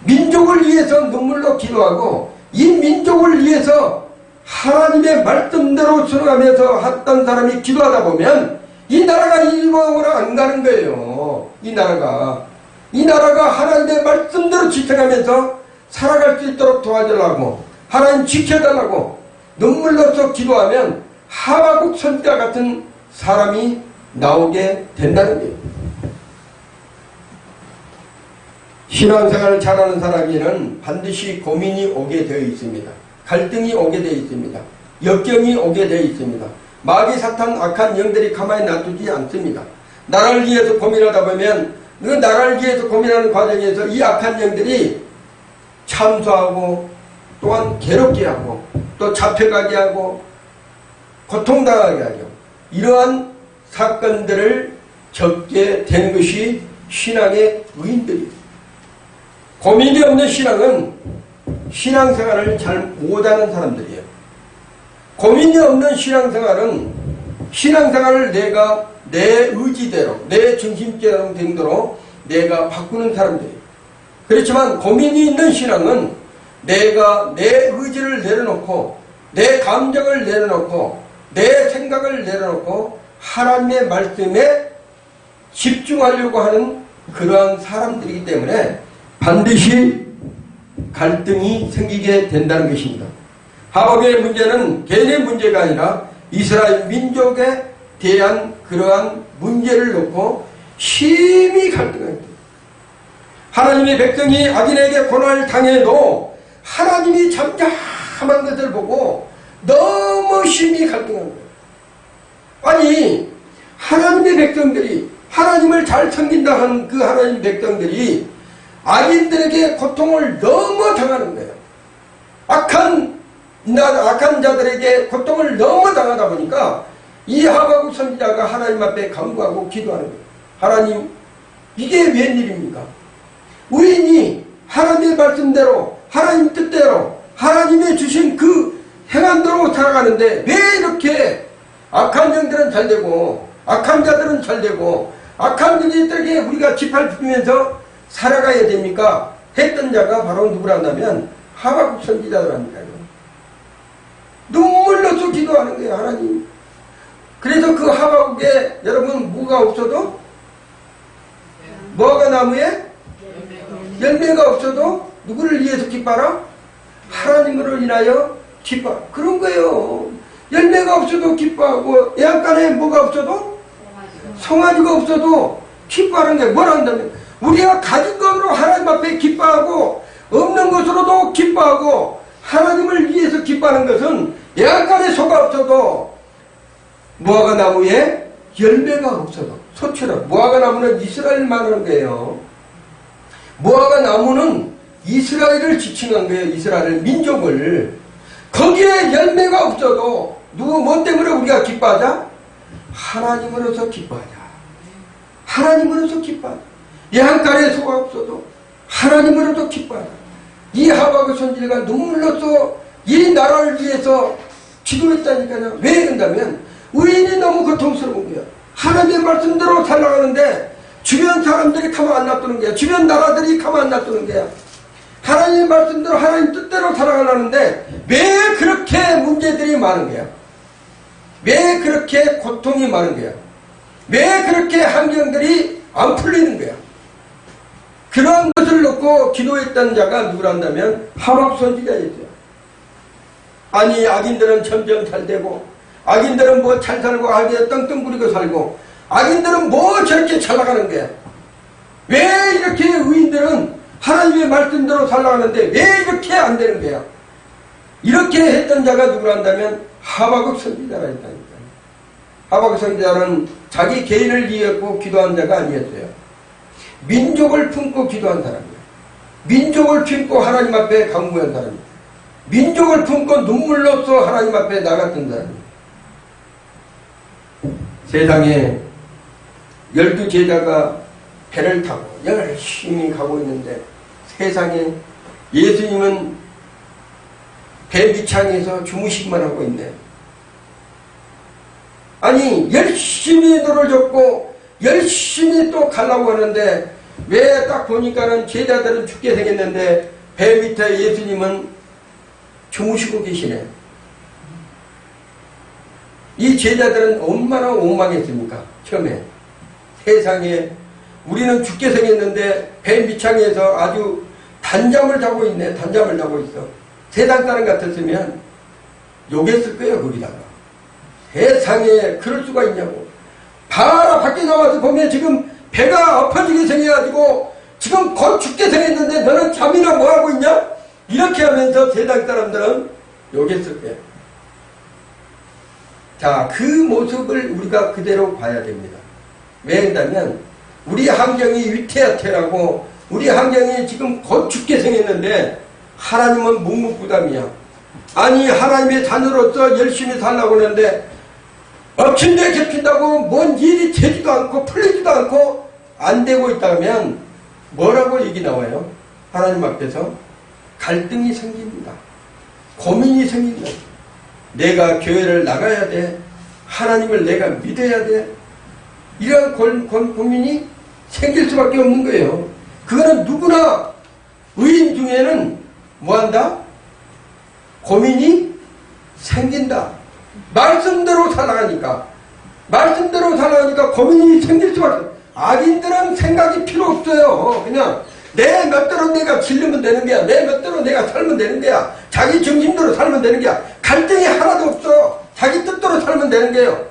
민족을 위해서 눈물로 기도하고 이 민족을 위해서 하나님의 말씀대로 순응하면서 했던 사람이 기도하다 보면 이 나라가 일방으로 안 가는 거예요. 이 나라가 하나님의 말씀대로 지탱하면서 살아갈 수 있도록 도와달라고, 하나님 지켜달라고 눈물로써 기도하면 하바국 선지자 같은 사람이 나오게 된다는 거예요. 신앙생활을 잘하는 사람에는 반드시 고민이 오게 되어 있습니다. 갈등이 오게 되어 있습니다. 역경이 오게 되어 있습니다. 마귀, 사탄, 악한 영들이 가만히 놔두지 않습니다. 나라를 위해서 고민하다 보면 그 나라를 위해서 고민하는 과정에서 이 악한 영들이 참소하고 또한 괴롭게 하고 또 잡혀가게 하고 고통당하게 하죠. 이러한 사건들을 겪게 되는 것이 신앙의 의인들이에요. 고민이 없는 신앙은 신앙생활을 잘 못하는 사람들이에요. 고민이 없는 신앙생활은 신앙생활을 내가 내 의지대로, 내 중심대로 된 대로 내가 바꾸는 사람들이에요. 그렇지만 고민이 있는 신앙은 내가 내 의지를 내려놓고 내 감정을 내려놓고 내 생각을 내려놓고 하나님의 말씀에 집중하려고 하는 그러한 사람들이기 때문에 반드시 갈등이 생기게 된다는 것입니다. 하박국의 문제는 개인의 문제가 아니라 이스라엘 민족에 대한 그러한 문제를 놓고 심히 갈등합니다. 하나님의 백성이 악인에게 고난을 당해도 하나님이 잠잠한 것을 보고 너무 심히 갈등하는 거예요. 아니, 하나님의 백성들이, 하나님을 잘 섬긴다 하는 그 하나님의 백성들이 악인들에게 고통을 너무 당하는 거예요. 악한 자들에게 고통을 너무 당하다 보니까 이 하박국 선지자가 하나님 앞에 간구하고 기도하는 거예요. 하나님, 이게 웬일입니까? 의인이 하나님의 말씀대로, 하나님 뜻대로, 하나님의 주신 그 행안대로 살아가는데 왜 이렇게 악한 영들은 잘되고 악한 자들은 잘되고 악한 영들에게 우리가 짓밟히면서 살아가야 됩니까? 했던 자가 바로 누구란다면 하박국 선지자들입니다. 눈물로서 기도하는 거예요. 하나님. 그래서 그 하박국에 여러분 뭐가 없어도, 무화과 나무에 열매가 없어도 누구를 위해서 기뻐하라? 하나님으로 인하여 기뻐. 그런 거예요. 열매가 없어도 기뻐하고 애양간에 뭐가 없어도, 송아지가 없어도 기뻐하는 게 뭐란다면 우리가 가진 것으로 하나님 앞에 기뻐하고 없는 것으로도 기뻐하고 하나님을 위해서 기뻐하는 것은 애양간에 소가 없어도 무화과 나무에 열매가 없어도, 소처럼 무화과 나무는 이스라엘 말하는 거예요. 무화과 나무는 이스라엘을 지칭한 거예요. 이스라엘 민족을. 거기에 열매가 없어도 누구 뭐 때문에 우리가 기뻐하자? 하나님으로서 기뻐하자. 하나님으로서 기뻐하자. 양간에 소가 없어도 하나님으로서 기뻐하자. 이 하박국 선지자가 눈물로써 이 나라를 위해서 기도했다니까요. 왜 그런다면 의인이 너무 고통스러운 거야. 하나님의 말씀대로 살아가는데 주변 사람들이 가만 안 놔두는 거야. 주변 나라들이 가만 안 놔두는 거야. 하나님의 말씀대로 하나님 뜻대로 살아가려는데 왜 그렇게 문제들이 많은 거야? 왜 그렇게 고통이 많은 거야? 왜 그렇게 환경들이 안 풀리는 거야? 그런 것을 놓고 기도했던 자가 누구란다면 하박국 선지자였죠. 아니 악인들은 점점 잘 되고 악인들은 뭐 잘 살고 악인들은 떵떵 부리고 살고 악인들은 뭐 저렇게 잘 나가는 거야? 왜 이렇게 의인들은 하나님의 말씀대로 살아가는데 왜 이렇게 안 되는 거야? 이렇게 했던 자가 누구란다면 하박국 선지자라 했다니까요. 하박국 선지자는 자기 개인을 위해서 기도한 자가 아니었어요. 민족을 품고 기도한 사람이에요. 민족을 품고 하나님 앞에 간구한 사람이에요. 민족을 품고 눈물로써 하나님 앞에 나갔던 사람이에요. 세상에 12제자가 배를 타고 열심히 가고 있는데 세상에 예수님은 배 밑창에서 주무시기만 하고 있네. 아니 열심히 노를 젓고 열심히 또 가려고 하는데 왜 딱 보니까는 제자들은 죽게 생겼는데 배 밑에 예수님은 주무시고 계시네. 이 제자들은 얼마나 원망했습니까? 처음에 세상에 우리는 죽게 생겼는데 배 밑창에서 아주 단잠을 자고 있네. 단잠을 자고 있어. 세상 사람 같았으면 욕했을 거예요. 거기다가 세상에 그럴 수가 있냐고. 바로 밖에 나와서 보면 지금 배가 엎어지게 생겨가지고 지금 곧 죽게 생겼는데 너는 잠이나 뭐하고 있냐? 이렇게 하면서 세상 사람들은 욕했을 거예요. 자, 그 모습을 우리가 그대로 봐야 됩니다. 왜 그러냐면 우리 환경이 위태하태라고 우리 환경이 지금 곧 죽게 생겼는데 하나님은 묵묵부담이야. 아니 하나님의 자녀로서 열심히 살라고 하는데 엎친 데 겹친다고 뭔 일이 되지도 않고 풀리지도 않고 안 되고 있다면 뭐라고 얘기 나와요? 하나님 앞에서 갈등이 생깁니다. 고민이 생긴다. 내가 교회를 나가야 돼. 하나님을 내가 믿어야 돼. 이런 고민이 생길 수밖에 없는 거예요. 그거는 누구나 의인 중에는 뭐한다? 고민이 생긴다. 말씀대로 살아가니까 고민이 생길 수밖에 없어요. 악인들은 생각이 필요 없어요. 그냥 내 멋대로 내가 질르면 되는 거야. 내 멋대로 내가 살면 되는 거야. 자기 중심대로 살면 되는 거야. 갈등이 하나도 없어. 자기 뜻대로 살면 되는 거예요.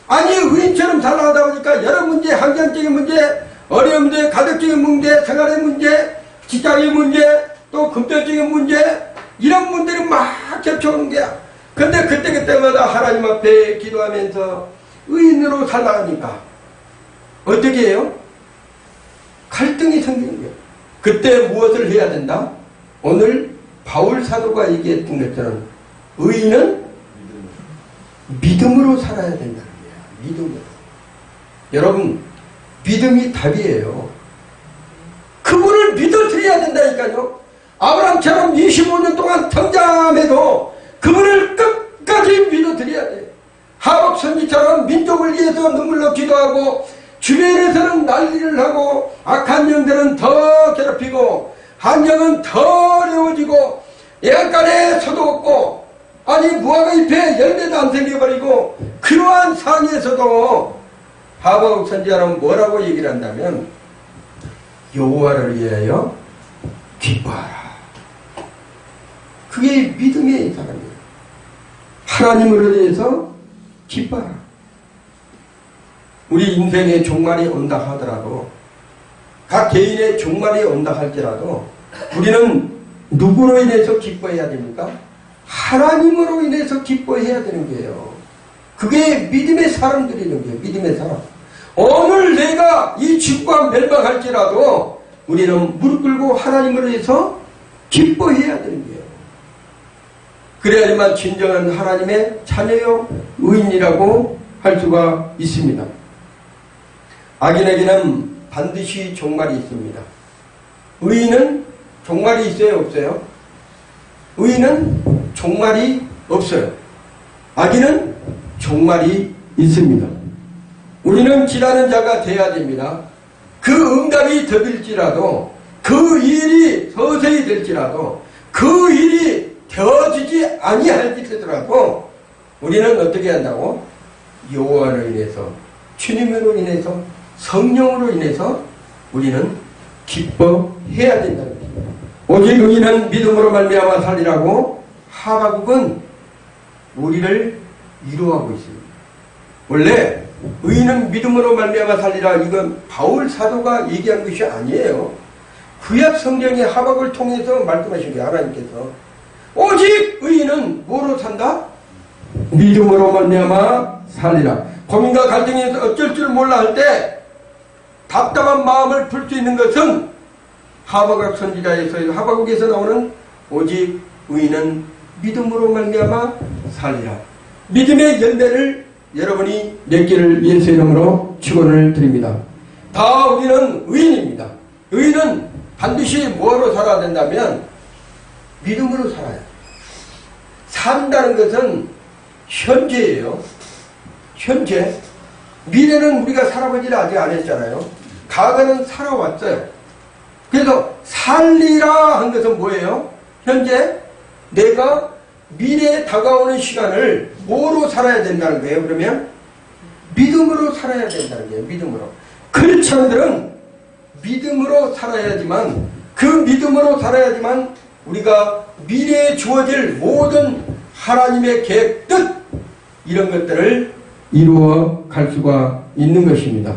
아니 의인처럼 살아가다 보니까 여러 문제, 환경적인 문제, 어려운 문제, 가족적인 문제, 생활의 문제, 직장의 문제, 또 금전적인 문제 이런 문제를 막 겹쳐오는 거야. 근데 그때마다 하나님 앞에 기도하면서 의인으로 살아가니까 어떻게 해요? 갈등이 생기는 거예요. 그때 무엇을 해야 된다? 오늘 바울 사도가 얘기했던 것처럼 의인은 믿음으로 살아야 된다는 거야. 믿음으로. 여러분 믿음이 답이에요. 그분을 믿어드려야 된다니까요. 아브라함처럼 25년 동안 잠잠해도 그분을 끝까지 믿어드려야 돼. 하박국 선지처럼 민족을 위해서 눈물로 기도하고 주변에서는 난리를 하고 악한 영들은 더 괴롭히고 환경은 더 어려워지고 애안간에 소도 없고 아니 무화과 잎에 열매도 안 생겨버리고 그러한 상황에서도 하박국 선지자는 뭐라고 얘기를 한다면 여호와를 위하여 기뻐하라. 그게 믿음의 사람이에요. 하나님을 위해서 기뻐하라. 우리 인생의 종말이 온다 하더라도 각 개인의 종말이 온다 할지라도 우리는 누구로 인해서 기뻐해야 됩니까? 하나님으로 인해서 기뻐해야 되는 거예요. 그게 믿음의 사람들이는 거예요. 믿음의 사람. 오늘 내가 이 지구가 멸망할지라도 우리는 무릎 꿇고 하나님을 위해서 기뻐해야 되는 거예요. 그래야지만 진정한 하나님의 자녀요 의인이라고 할 수가 있습니다. 악인에게는 반드시 종말이 있습니다. 의인은 종말이 있어요, 없어요? 의인은 종말이 없어요. 악인은 종말이 있습니다. 우리는 지나는 자가 되어야 됩니다. 그 응답이 더딜지라도, 그 일이 서서히 될지라도, 그 일이 되어지지 아니할지라도 우리는 어떻게 한다고? 여호와로 인해서, 주님으로 인해서, 성령으로 인해서 우리는 기뻐해야 된다는 것입니다. 오직 의인은 믿음으로 말미암아 살리라고 하박국은 우리를 위로하고 있습니다. 원래 의인은 믿음으로 말미암아 살리라, 이건 바울 사도가 얘기한 것이 아니에요. 구약 성경의 하박을 통해서 말씀하신 게 하나님께서 오직 의인은 뭐로 산다? 믿음으로 말미암아 살리라. 고민과 갈등이 어쩔 줄 몰라 할 때 답답한 마음을 풀 수 있는 것은 하박국 선지자에서, 하박국에서 나오는 오직 의인은 믿음으로 말미암아 살리라. 믿음의 열매를 여러분이 맺기를 예수 이름으로 축원을 드립니다. 다 우리는 의인입니다. 의인은 반드시 뭐로 살아야 된다면 믿음으로 살아야 돼요. 산다는 것은 현재예요. 현재. 미래는 우리가 살아보지를 아직 안 했잖아요. 과거는 살아왔어요. 그래서 살리라 한 것은 뭐예요? 현재 내가 미래에 다가오는 시간을 뭐로 살아야 된다는 거예요? 그러면 믿음으로 살아야 된다는 거예요. 믿음으로. 크리스천들은 믿음으로 살아야지만, 그 믿음으로 살아야지만 우리가 미래에 주어질 모든 하나님의 계획, 뜻, 이런 것들을 이루어 갈 수가 있는 것입니다.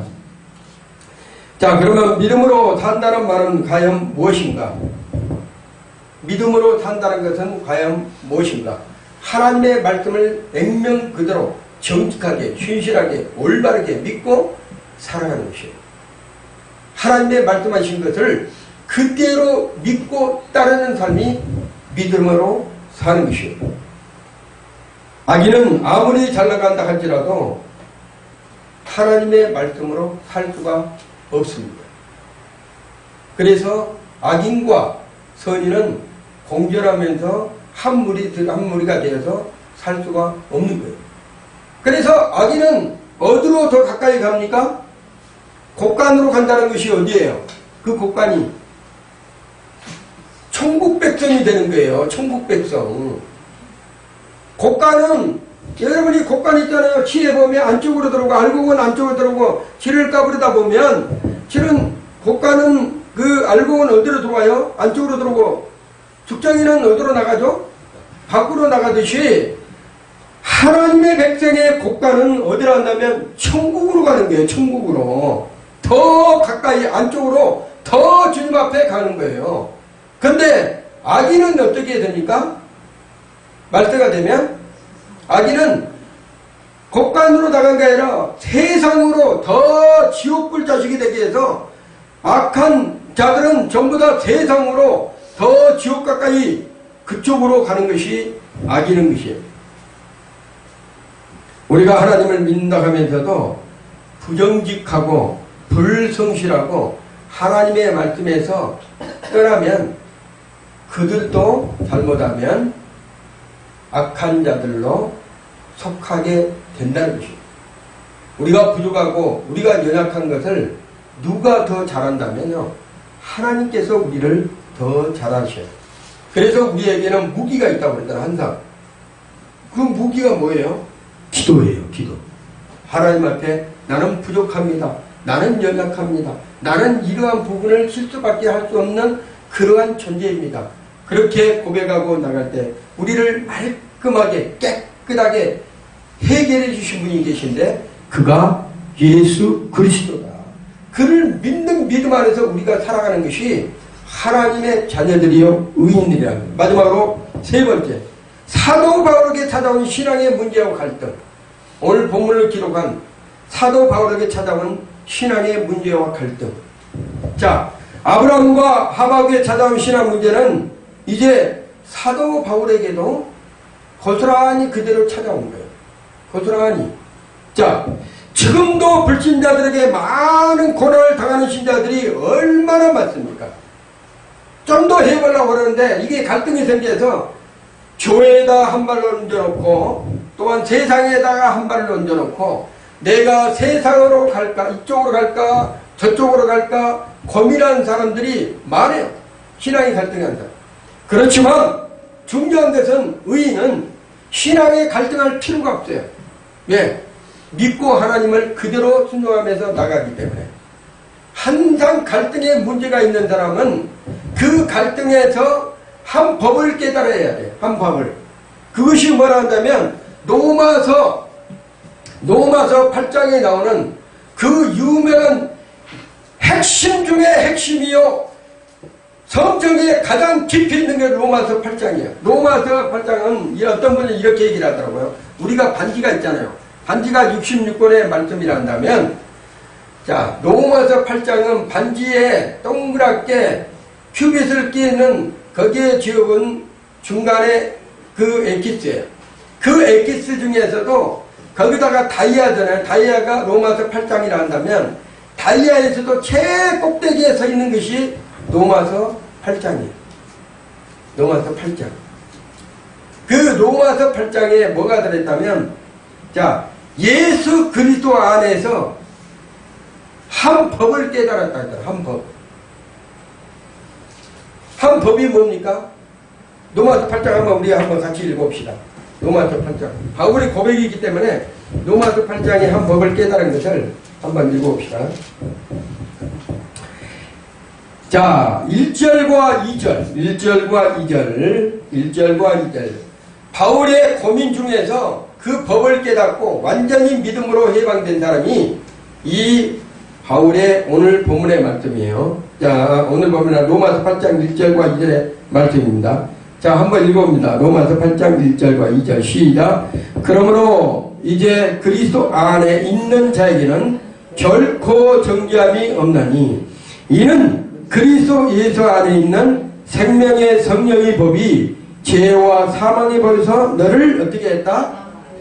자, 그러면 믿음으로 산다는 말은 과연 무엇인가? 믿음으로 산다는 것은 과연 무엇인가? 하나님의 말씀을 액면 그대로 정직하게, 신실하게, 올바르게 믿고 살아가는 것이에요. 하나님의 말씀하신 것을 그대로 믿고 따르는 삶이 믿음으로 사는 것이에요. 악인은 아무리 잘 나간다 할지라도 하나님의 말씀으로 살 수가 없습니다. 그래서 악인과 선인은 공존하면서 한 무리가 되어서 살 수가 없는 거예요. 그래서 악인은 어디로 더 가까이 갑니까? 곡간으로 간다는 것이 어디예요? 그 곡간이 천국 백성이 되는 거예요. 천국 백성. 곡간은, 여러분이 곡간 있잖아요. 길에 보면 안쪽으로 들어오고, 알곡은 안쪽으로 들어오고, 길을 까부르다 보면, 길은, 곡간은 그 알곡은 어디로 들어와요? 안쪽으로 들어오고, 죽정이는 어디로 나가죠? 밖으로 나가듯이, 하나님의 백성의 곡간은 어디로 간다면, 천국으로 가는 거예요. 천국으로. 더 가까이 안쪽으로, 더 주님 앞에 가는 거예요. 근데, 악인은 어떻게 됩니까? 말세가 되면 악인은 곡간으로 나간 게 아니라 세상으로 더 지옥불 자식이 되게 해서 악한 자들은 전부 다 세상으로 더 지옥 가까이 그쪽으로 가는 것이 악인인 것이에요. 우리가 하나님을 믿는다 하면서도 부정직하고 불성실하고 하나님의 말씀에서 떠나면 그들도 잘못하면 악한 자들로 속하게 된다는 것입니다. 우리가 부족하고 우리가 연약한 것을 누가 더 잘한다면요, 하나님께서 우리를 더 잘하셔요. 그래서 우리에게는 무기가 있다고 그랬잖아요. 항상 그 무기가 뭐예요? 기도예요. 기도. 하나님 앞에 나는 부족합니다. 나는 연약합니다. 나는 이러한 부분을 실수밖에 할 수 없는 그러한 존재입니다. 그렇게 고백하고 나갈 때 우리를 말끔하게 깨끗하게 해결해 주신 분이 계신데 그가 예수 그리스도다. 그를 믿는 믿음 안에서 우리가 살아가는 것이 하나님의 자녀들이요 의인들이라. 마지막으로 세 번째, 사도 바울에게 찾아온 신앙의 문제와 갈등. 오늘 본문을 기록한 사도 바울에게 찾아온 신앙의 문제와 갈등. 자, 아브라함과 하박에 찾아온 신앙 문제는 이제 사도 바울에게도 고스란히 그대로 찾아온 거예요. 고스란히. 자, 지금도 불신자들에게 많은 고난을 당하는 신자들이 얼마나 많습니까? 좀 더 해보려고 그러는데 이게 갈등이 생겨서 교회에다 한 발로 얹어놓고 또한 세상에다가 한 발로 얹어놓고 내가 세상으로 갈까 이쪽으로 갈까 저쪽으로 갈까 고민하는 사람들이 많아요. 신앙이 갈등한 사람. 그렇지만 중요한 것은 의인은 신앙에 갈등할 필요가 없어요. 왜? 믿고 하나님을 그대로 순종하면서 나가기 때문에. 항상 갈등에 문제가 있는 사람은 그 갈등에서 한 법을 깨달아야 돼요. 한 법을. 그것이 뭐라 한다면 로마서 8장에 나오는 그 유명한 핵심 중에 핵심이요. 성경에 가장 깊이 있는 게 로마서 8장이에요. 로마서 8장은 어떤 분이 이렇게 얘기를 하더라고요. 우리가 반지가 있잖아요. 반지가 66권의 말씀이라 한다면, 자, 로마서 8장은 반지에 동그랗게 큐빗을 끼는 거기에 지어본 중간에 그 엑기스예요. 그 엑기스 중에서도 거기다가 다이아잖아요. 다이아가 로마서 8장이라 한다면 다이아에서도 최꼭대기에 서 있는 것이 로마서 8장이에요. 로마서 8장. 그 로마서 8장에 뭐가 들어있다면, 자, 예수 그리스도 안에서 한 법을 깨달았다. 한 법. 한 법이 뭡니까? 로마서 8장 한번 같이 읽어봅시다. 로마서 8장. 바울의 고백이기 때문에 로마서 8장에 한 법을 깨달은 것을 한번 읽어봅시다. 자, 1절과 2절. 바울의 고민 중에서 그 법을 깨닫고 완전히 믿음으로 해방된 사람이 이 바울의 오늘 본문의 말씀이에요. 자, 오늘 보면 로마서 8장 1절과 2절의 말씀입니다. 자, 한번 읽어봅니다. 로마서 8장 1절과 2절 시작. 그러므로 이제 그리스도 안에 있는 자에게는 결코 정죄함이 없나니 이는 그리스도 예수 안에 있는 생명의 성령의 법이 죄와 사망의 법에서 너를 어떻게 했다?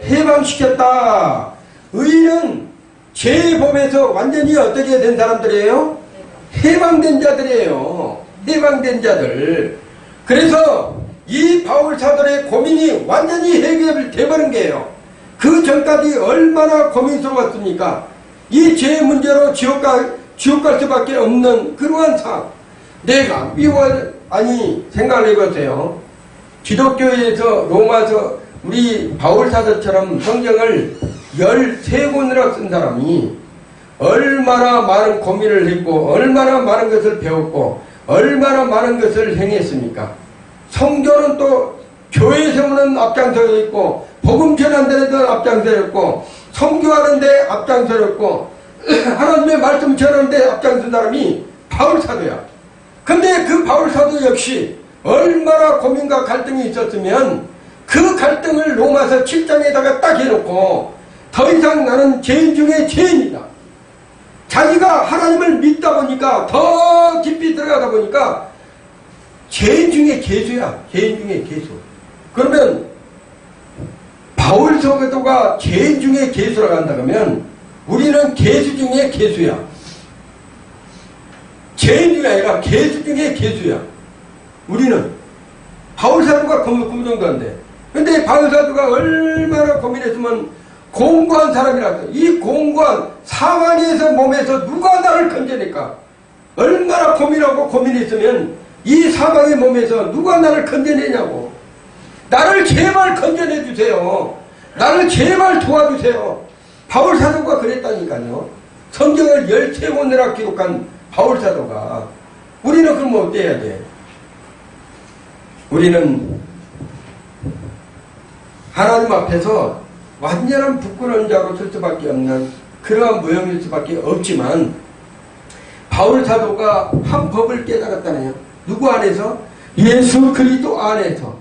해방시켰다. 의인은 죄의 법에서 완전히 어떻게 된 사람들이에요? 해방된 자들이에요. 해방된 자들. 그래서 이 바울 사도의 고민이 완전히 해결되버린 거예요. 그 전까지 얼마나 고민스러웠습니까? 이 죄의 문제로 지옥 갈 수밖에 없는 그러한 상황. 내가 생각을 해보세요. 기독교에서 로마서 우리 바울 사도처럼 성경을 13권이나 쓴 사람이 얼마나 많은 고민을 했고 얼마나 많은 것을 배웠고 얼마나 많은 것을 행했습니까? 성경은 또 교회 세우는 앞장서고 있고 복음 전하는 데는 앞장서였고 선교하는 데 앞장서였고 하나님의 말씀 전하는 데 앞장선 사람이 바울 사도야. 근데 그 바울 사도 역시 얼마나 고민과 갈등이 있었으면 그 갈등을 로마서 7장에다가 딱 해놓고 더 이상 나는 죄인 중에 죄인이다. 자기가 하나님을 믿다 보니까 더 깊이 들어가다 보니까 죄인 중에 괴수야. 죄인 중에 괴수. 그러면 바울 사도가 죄인 중에 괴수라고 한다 그러면 우리는 괴수 중에 괴수야. 죄인 중에 아니라 괴수 중에 괴수야. 우리는 바울 사도가 그 정도 한데. 근데 바울 사도가 얼마나 고민했으면 공고한 사람이라서 이 공고한 사망에서 몸에서 누가 나를 건져낼까? 얼마나 고민하고 고민했으면 이 사망의 몸에서 누가 나를 건져내냐고. 나를 제발 건져내 주세요. 나를 제발 도와주세요. 바울 사도가 그랬다니까요. 성경을 13권이나 기록한 바울 사도가. 우리는 그럼 어때야 돼? 우리는 하나님 앞에서 완전한 부끄러운 자로 설 수밖에 없는 그러한 모형일 수밖에 없지만 바울 사도가 한 법을 깨달았다네요. 누구 안에서? 예수 그리스도 안에서.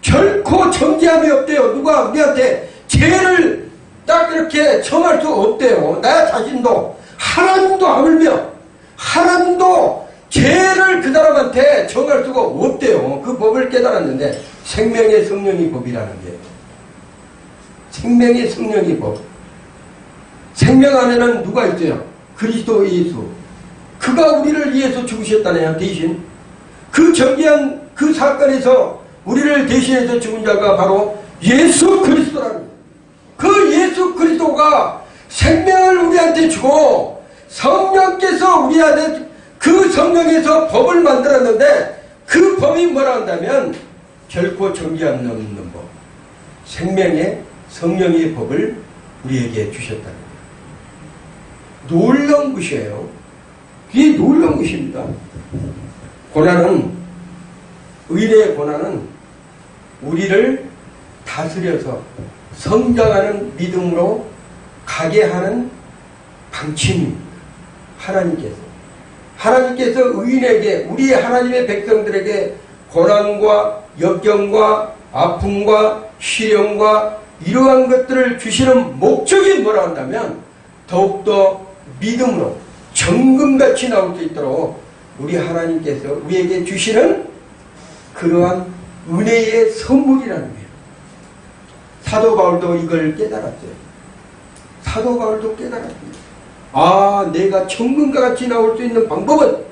결코 정죄함이 없대요. 누가 우리한테 죄를 딱 이렇게 정할 수 없대요. 나 자신도 하나님도 하물며 하나님도 죄를 그 사람한테 정할 수가 없대요. 그 법을 깨달았는데 생명의 성령이 법이라는 게. 생명의 성령이 법. 생명 안에는 누가 있어요? 그리스도 예수. 그가 우리를 위해서 죽으셨다네요. 대신. 그 정기한 그 사건에서 우리를 대신해서 죽은 자가 바로 예수 그리스도라는 거예요. 그 예수 그리스도가 생명을 우리한테 주고 성령께서 우리 안에 그 성령에서 법을 만들었는데 그 법이 뭐라 한다면 결코 정죄함 없는 법. 생명의 성령의 법을 우리에게 주셨다는 거예요. 놀라운 것이에요. 이게 놀라운 것입니다. 고난은, 의뢰의 고난은 우리를 다스려서 성장하는 믿음으로 가게 하는 방침입니다. 하나님께서 의인에게, 우리 하나님의 백성들에게 고난과 역경과 아픔과 시련과 이러한 것들을 주시는 목적이 뭐라 한다면 더욱더 믿음으로 정금같이 나올 수 있도록 우리 하나님께서 우리에게 주시는 그러한 은혜의 선물이라는 거예요. 사도 바울도 이걸 깨달았어요. 사도 바울도 깨달았습니다. 아, 내가 정금과 같이 나올 수 있는 방법은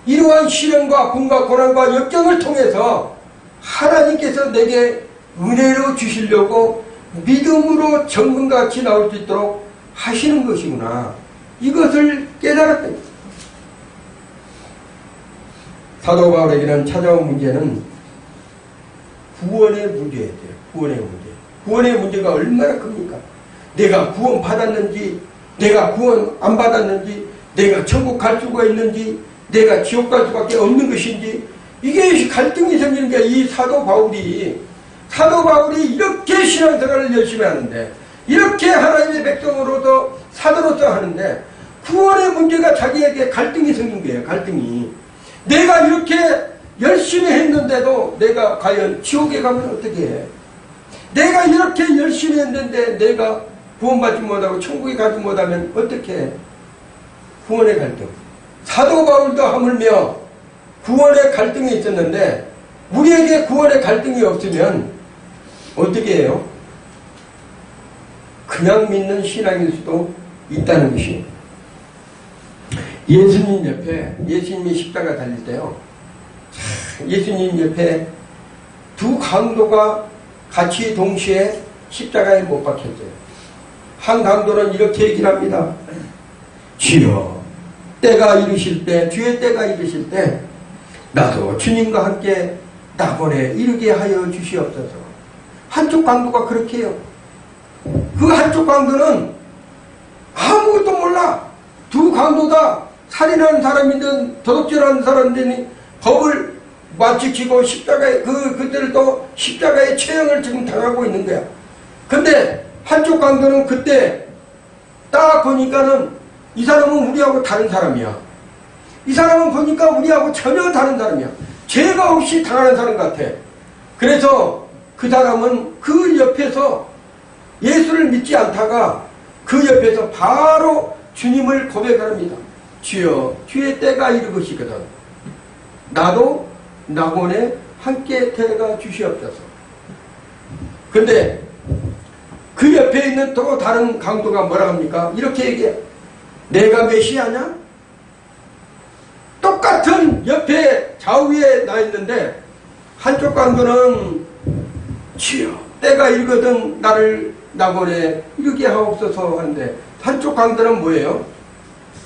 이러한 시련과 아픔과 고난과 역경을 통해서 하나님께서 내게 은혜로 주시려고 믿음으로 정금과 같이 나올 수 있도록 하시는 것이구나. 이것을 깨달았다. 사도 바울에게는 찾아온 문제는 구원의 문제였어요. 구원의 문제. 구원의 문제가 얼마나 큽니까? 내가 구원 받았는지, 내가 구원 안 받았는지, 내가 천국 갈 수가 있는지, 내가 지옥 갈 수밖에 없는 것인지, 이게 갈등이 생기는 게 이 사도 바울이 이렇게 신앙생활을 열심히 하는데, 이렇게 하나님의 백성으로서 사도로서 하는데 구원의 문제가 자기에게 갈등이 생긴 거예요. 갈등이. 내가 이렇게 열심히 했는데도 내가 과연 지옥에 가면 어떻게 해? 내가 이렇게 열심히 했는데 내가 구원받지 못하고 천국에 가지 못하면 어떻게 해? 구원의 갈등. 사도 바울도 하물며 구원의 갈등이 있었는데 우리에게 구원의 갈등이 없으면 어떻게 해요? 그냥 믿는 신앙일 수도 있다는 것이. 예수님 옆에, 예수님이 십자가 달릴 때요, 예수님 옆에 두 강도가 같이 동시에 십자가에 못 박혔어요. 한 강도는 이렇게 얘기를 합니다. 주여, 때가 이르실 때, 주의 때가 이르실 때 나도 주님과 함께 낙원에 이르게 하여 주시옵소서. 한쪽 강도가 그렇게 해요. 그 한쪽 강도는 아무것도 몰라. 두 강도다. 살인하는 사람이든 도둑질하는 사람들이 법을 못 지키고 십자가에 그들을 또 십자가의 처형을 지금 당하고 있는 거야. 근데 한쪽 강도는 그때 딱 보니까는 이 사람은 우리하고 다른 사람이야. 이 사람은 보니까 우리하고 전혀 다른 사람이야. 죄가 없이 당하는 사람 같아. 그래서 그 사람은 그 옆에서 예수를 믿지 않다가 그 옆에서 바로 주님을 고백합니다. 주여, 주의 때가 이르시거든 나도 낙원에 함께 데려가 주시옵소서. 근데 그 옆에 있는 또 다른 강도가 뭐라 합니까? 이렇게 얘기해. 내가 메시아냐? 똑같은 옆에 좌우에 나 있는데 한쪽 강도는 주여, 때가 이르거든 나를 낙원에 이르게 하옵소서 하는데 한쪽 강도는 뭐예요?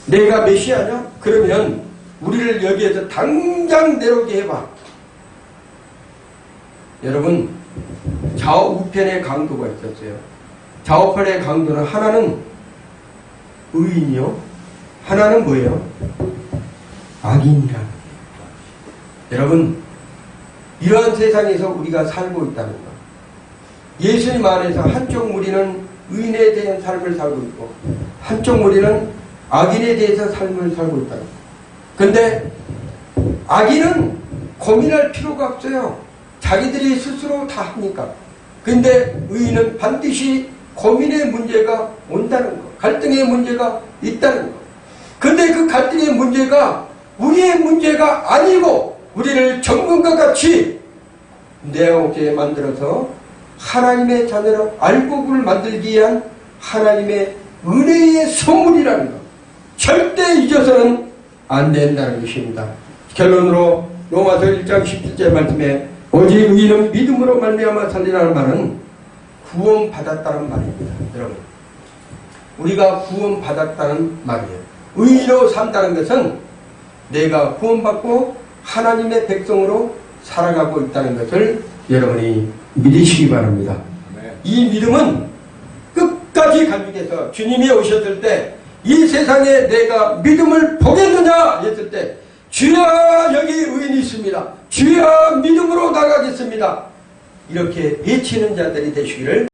내가 메시아냐? 그러면 우리를 여기에서 당장 내려오게 해봐. 여러분, 좌우편의 강도가 있었어요. 좌우편의 강도는 하나는 의인이요, 하나는 뭐예요? 악인이라는 거예요. 여러분, 이러한 세상에서 우리가 살고 있다는 것. 예수님 안에서 한쪽 무리는 의인에 대한 삶을 살고 있고 한쪽 무리는 악인에 대해서 삶을 살고 있다는 것. 근데 악인은 고민할 필요가 없어요. 자기들이 스스로 다 하니까. 근데 의인은 반드시 고민의 문제가 온다는 것. 갈등의 문제가 있다는 것. 근데 그 갈등의 문제가 우리의 문제가 아니고 우리를 정금과 같이 내어오게 만들어서 하나님의 자녀로 알곡을 만들기 위한 하나님의 은혜의 선물이라는 것, 절대 잊어서는 안 된다는 것입니다. 결론으로 로마서 1장 17절 말씀에 오직 의인은 믿음으로 말미암아 살리라는 말은 구원받았다는 말입니다. 여러분, 우리가 구원받았다는 말이에요. 의인으로 산다는 것은 내가 구원받고 하나님의 백성으로 살아가고 있다는 것을 여러분이 믿으시기 바랍니다. 이 믿음은 끝까지 간직해서 주님이 오셨을 때 이 세상에 내가 믿음을 보겠느냐 했을 때 주여 여기 의인이 있습니다. 주여 믿음으로 나가겠습니다. 이렇게 외치는 자들이 되시기를